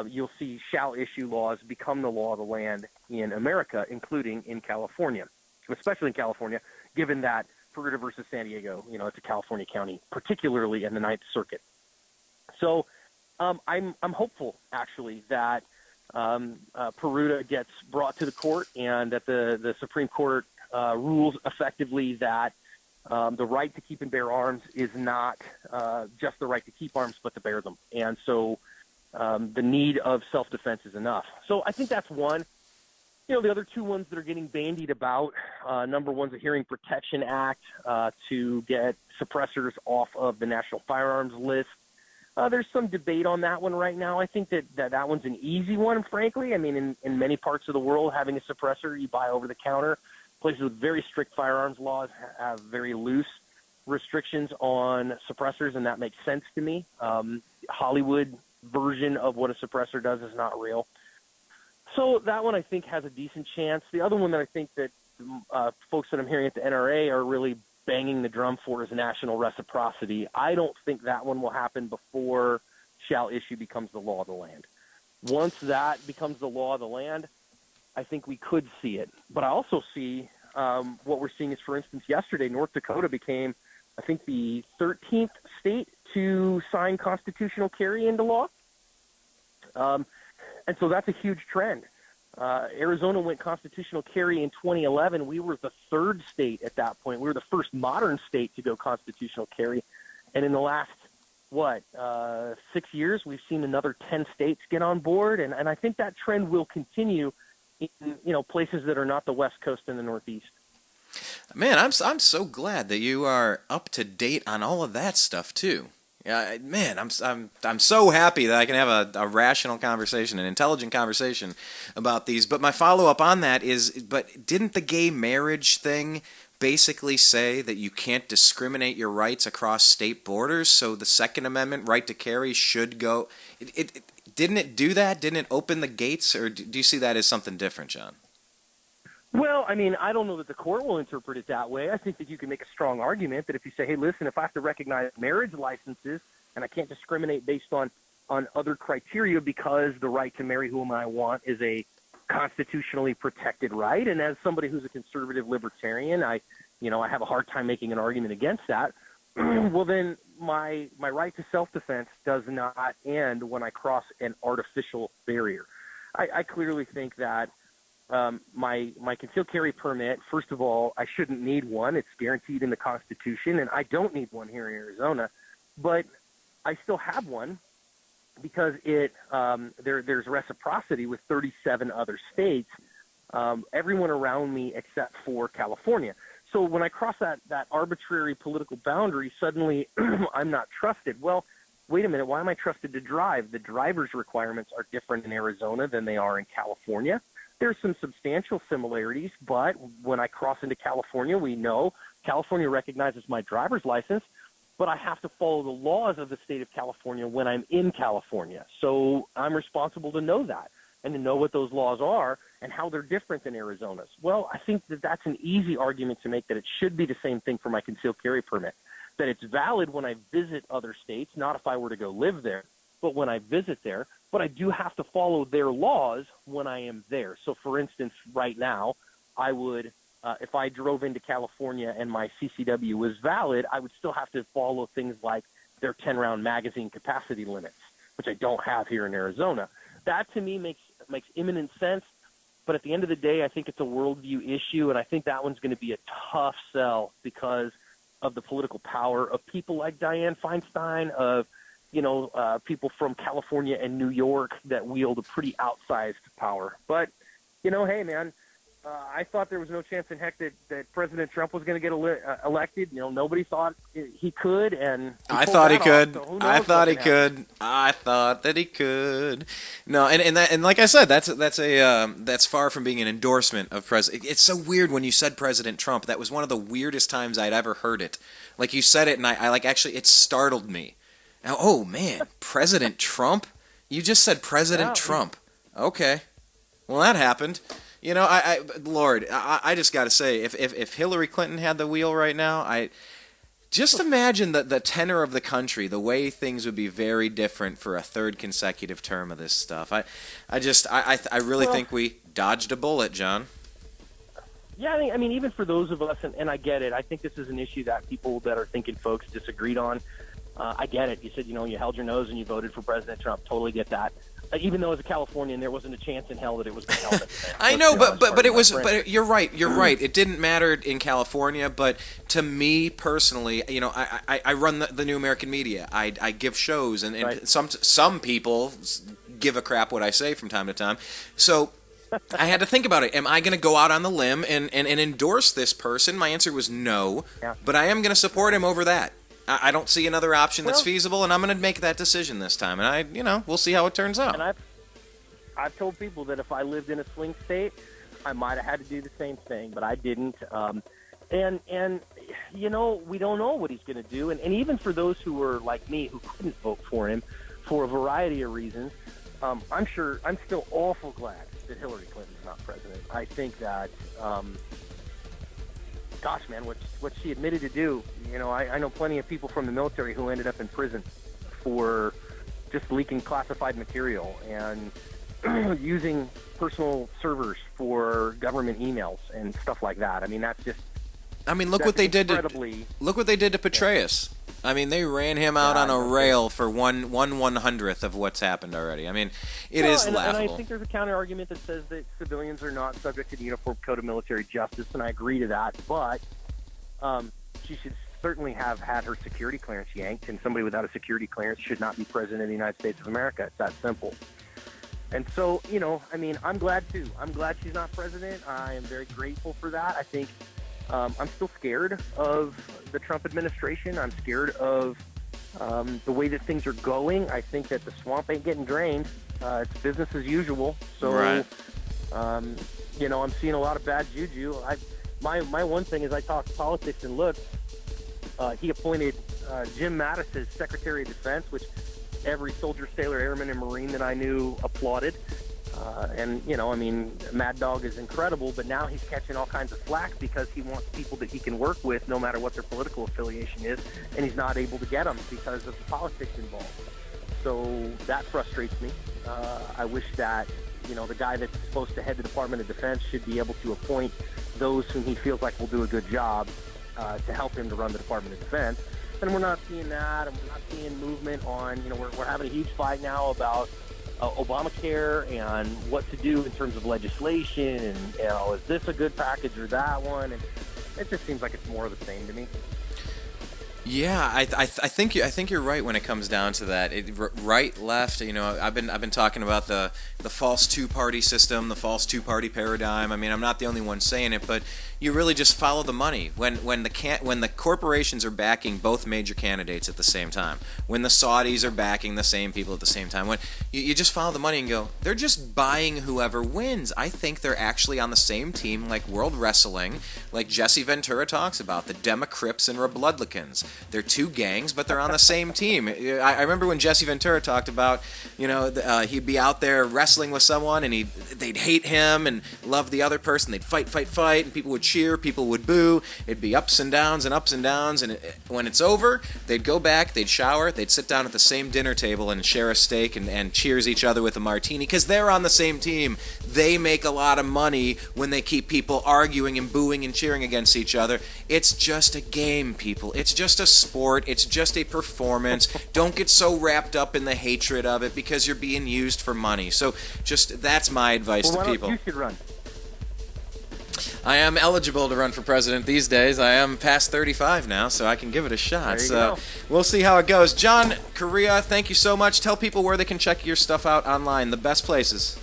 you'll see shall issue laws become the law of the land in America, including in California, especially in California, given that Peruta versus San Diego, it's a California county, particularly in the Ninth Circuit. So I'm hopeful, actually, that Peruta gets brought to the court and that the Supreme Court rules effectively that the right to keep and bear arms is not just the right to keep arms, but to bear them. And so the need of self-defense is enough. So I think that's one. The other two ones that are getting bandied about, number one's the Hearing Protection Act to get suppressors off of the National Firearms List. There's some debate on that one right now. I think that one's an easy one, frankly. I mean, in many parts of the world, having a suppressor you buy over the counter. Places with very strict firearms laws have very loose restrictions on suppressors, and that makes sense to me. Hollywood version of what a suppressor does is not real. So that one I think has a decent chance. The other one that I think that folks that I'm hearing at the NRA are really banging the drum for is national reciprocity. I don't think that one will happen before shall issue becomes the law of the land. Once that becomes the law of the land, I think we could see it. But I also see what we're seeing is, for instance, yesterday, North Dakota became, I think, the 13th state to sign constitutional carry into law. And so that's a huge trend. Arizona went constitutional carry in 2011. We were the third state at that point. We were the first modern state to go constitutional carry. And in the last, 6 years, we've seen another 10 states get on board. And I think that trend will continue in, places that are not the West Coast and the Northeast. Man, I'm so glad that you are up to date on all of that stuff too. Yeah, man, I'm so happy that I can have a rational conversation, an intelligent conversation about these. But my follow-up on that is, but didn't the gay marriage thing basically say that you can't discriminate your rights across state borders? So the Second Amendment right to carry should go. Didn't it do that? Didn't it open the gates? Or do you see that as something different, John? Well, I mean, I don't know that the court will interpret it that way. I think that you can make a strong argument that if you say, hey, listen, if I have to recognize marriage licenses and I can't discriminate based on other criteria because the right to marry whom I want is a constitutionally protected right, and as somebody who's a conservative libertarian, I have a hard time making an argument against that, well, then my right to self-defense does not end when I cross an artificial barrier. I clearly think that my concealed carry permit, first of all, I shouldn't need one. It's guaranteed in the Constitution, and I don't need one here in Arizona. But I still have one because there's reciprocity with 37 other states, everyone around me except for California. So when I cross that arbitrary political boundary, suddenly I'm not trusted. Well, wait a minute, why am I trusted to drive? The driver's requirements are different in Arizona than they are in California. There's some substantial similarities, but when I cross into California, we know California recognizes my driver's license, but I have to follow the laws of the state of California when I'm in California. So I'm responsible to know that and to know what those laws are and how they're different than Arizona's. Well, I think that that's an easy argument to make, that it should be the same thing for my concealed carry permit, that it's valid when I visit other states, not if I were to go live there, but when I visit there. But I do have to follow their laws when I am there. So, for instance, right now, I would if I drove into California and my CCW was valid, I would still have to follow things like their 10-round magazine capacity limits, which I don't have here in Arizona. That to me makes imminent sense. But at the end of the day, I think it's a worldview issue, and I think that one's going to be a tough sell because of the political power of people like Dianne Feinstein, of people from California and New York that wield a pretty outsized power. But, hey, man, I thought there was no chance in heck that President Trump was going to get elected. Nobody thought he could, and I thought he could. I thought he could. I thought that he could. No, and like I said, that's far from being an endorsement of President. It's so weird when you said President Trump. That was one of the weirdest times I'd ever heard it. Like you said it, and I like actually it startled me. Now, oh man, President Trump? You just said President Trump. Okay, well that happened. Lord, I just got to say, if Hillary Clinton had the wheel right now, I just imagine the tenor of the country, the way things would be very different for a third consecutive term of this stuff. I really think we dodged a bullet, John. Yeah, I mean, even for those of us, and I get it, I think this is an issue that people that are thinking folks disagreed on. I get it. You said, you held your nose and you voted for President Trump. Totally get that. Even though as a Californian, there wasn't a chance in hell that it was going to help it. I know, but it was. But you're right. You're right. It didn't matter in California, but to me personally, I run the New American Media. I give shows, and right. some people give a crap what I say from time to time. So I had to think about it. Am I going to go out on the limb and endorse this person? My answer was no. Yeah. But I am going to support him over that. I don't see another option that's feasible, and I'm going to make that decision this time. And we'll see how it turns out. And I've told people that if I lived in a swing state, I might have had to do the same thing, but I didn't. And we don't know what he's going to do. And even for those who were like me who couldn't vote for him for a variety of reasons, I'm still awful glad that Hillary Clinton's not president. I think that. Gosh, man, what she admitted to do, I know plenty of people from the military who ended up in prison for just leaking classified material and using personal servers for government emails and stuff like that. I mean, that's just... look what they did to Petraeus. I mean, they ran him out on a rail for one 1/100th of what's happened already. I mean, it is laughable. And I think there's a counter argument that says that civilians are not subject to the Uniform Code of Military Justice, and I agree to that. But she should certainly have had her security clearance yanked, and somebody without a security clearance should not be president of the United States of America. It's that simple. And so, I'm glad too. I'm glad she's not president. I am very grateful for that. I think I'm still scared of the Trump administration. I'm scared of the way that things are going. I think that the swamp ain't getting drained. It's business as usual. So, right. I'm seeing a lot of bad juju. My one thing is I talk politics, and look, he appointed Jim Mattis as Secretary of Defense, which every soldier, sailor, airman, and Marine that I knew applauded. Mad Dog is incredible, but now he's catching all kinds of flack because he wants people that he can work with no matter what their political affiliation is, and he's not able to get them because of the politics involved. So that frustrates me. I wish that, the guy that's supposed to head the Department of Defense should be able to appoint those whom he feels like will do a good job to help him to run the Department of Defense. And we're not seeing that, and we're not seeing movement on, we're having a huge fight now about Obamacare and what to do in terms of legislation, and is this a good package or that one? And it just seems like it's more of the same to me. Yeah, I think you're right when it comes down to that. Right, left. I've been talking about the false two-party system, the false two-party paradigm. I mean, I'm not the only one saying it, but you really just follow the money. When the corporations are backing both major candidates at the same time, when the Saudis are backing the same people at the same time, when you just follow the money and go, they're just buying whoever wins. I think they're actually on the same team, like World Wrestling, like Jesse Ventura talks about, the Democrips and Republicans. they're two gangs, but they're on the same team. I remember when Jesse Ventura talked about, he'd be out there wrestling with someone, and they'd hate him and love the other person. They'd fight, and people would cheer, people would boo. It'd be ups and downs, and when it's over, they'd go back, they'd shower, they'd sit down at the same dinner table and share a steak and cheers each other with a martini, because they're on the same team. They make a lot of money when they keep people arguing and booing and cheering against each other. It's just a game, people. It's just a sport. It's just a performance. Don't get so wrapped up in the hatred of it because you're being used for money. So that's my advice to people. You should run. I am eligible to run for president these days. I am past 35 now, so I can give it a shot. There you So go. we'll see how it goes. John Correia, thank you so much. Tell people where they can check your stuff out online, the best places.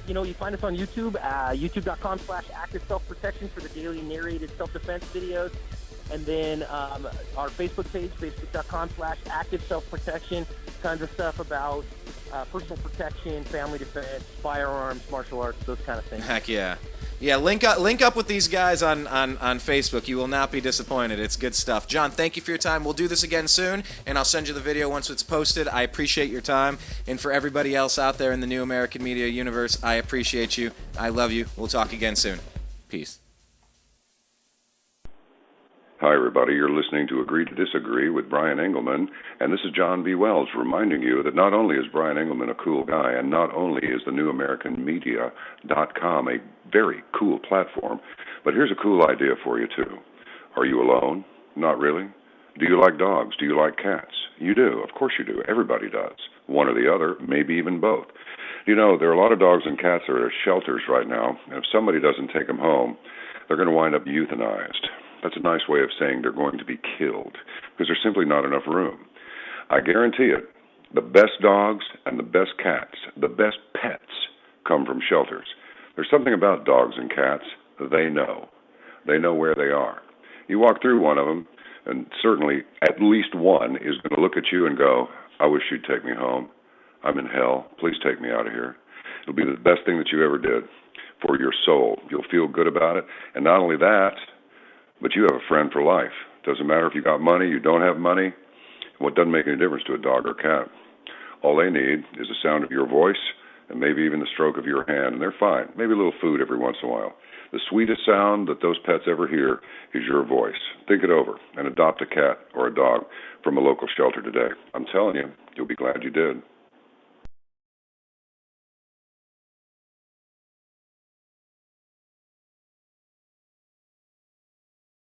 You find us on YouTube, youtube.com/active self-protection for the daily narrated self-defense videos. And then our Facebook page, facebook.com/active self-protection, tons of stuff about personal protection, family defense, firearms, martial arts, those kind of things. Heck yeah. Yeah, link up with these guys on Facebook. You will not be disappointed. It's good stuff. John, thank you for your time. We'll do this again soon, and I'll send you the video once it's posted. I appreciate your time. And for everybody else out there in the new American media universe, I appreciate you. I love you. We'll talk again soon. Peace. Hi, everybody. You're listening to Agree to Disagree with Brian Engelman, and this is John B. Wells reminding you that not only is Brian Engelman a cool guy, and not only is the newamericanmedia.com a very cool platform, but here's a cool idea for you, too. Are you alone? Not really. Do you like dogs? Do you like cats? You do. Of course you do. Everybody does. One or the other, maybe even both. There are a lot of dogs and cats that are at shelters right now, and if somebody doesn't take them home, they're going to wind up euthanized. That's a nice way of saying they're going to be killed because there's simply not enough room. I guarantee it, the best dogs and the best cats, the best pets come from shelters. There's something about dogs and cats. They know. They know where they are. You walk through one of them, and certainly at least one is going to look at you and go, I wish you'd take me home. I'm in hell. Please take me out of here. It'll be the best thing that you ever did for your soul. You'll feel good about it. And not only that, but you have a friend for life. Doesn't matter if you got money, you don't have money. Well, it doesn't make any difference to a dog or cat. All they need is the sound of your voice and maybe even the stroke of your hand, and they're fine. Maybe a little food every once in a while. The sweetest sound that those pets ever hear is your voice. Think it over and adopt a cat or a dog from a local shelter today. I'm telling you, you'll be glad you did.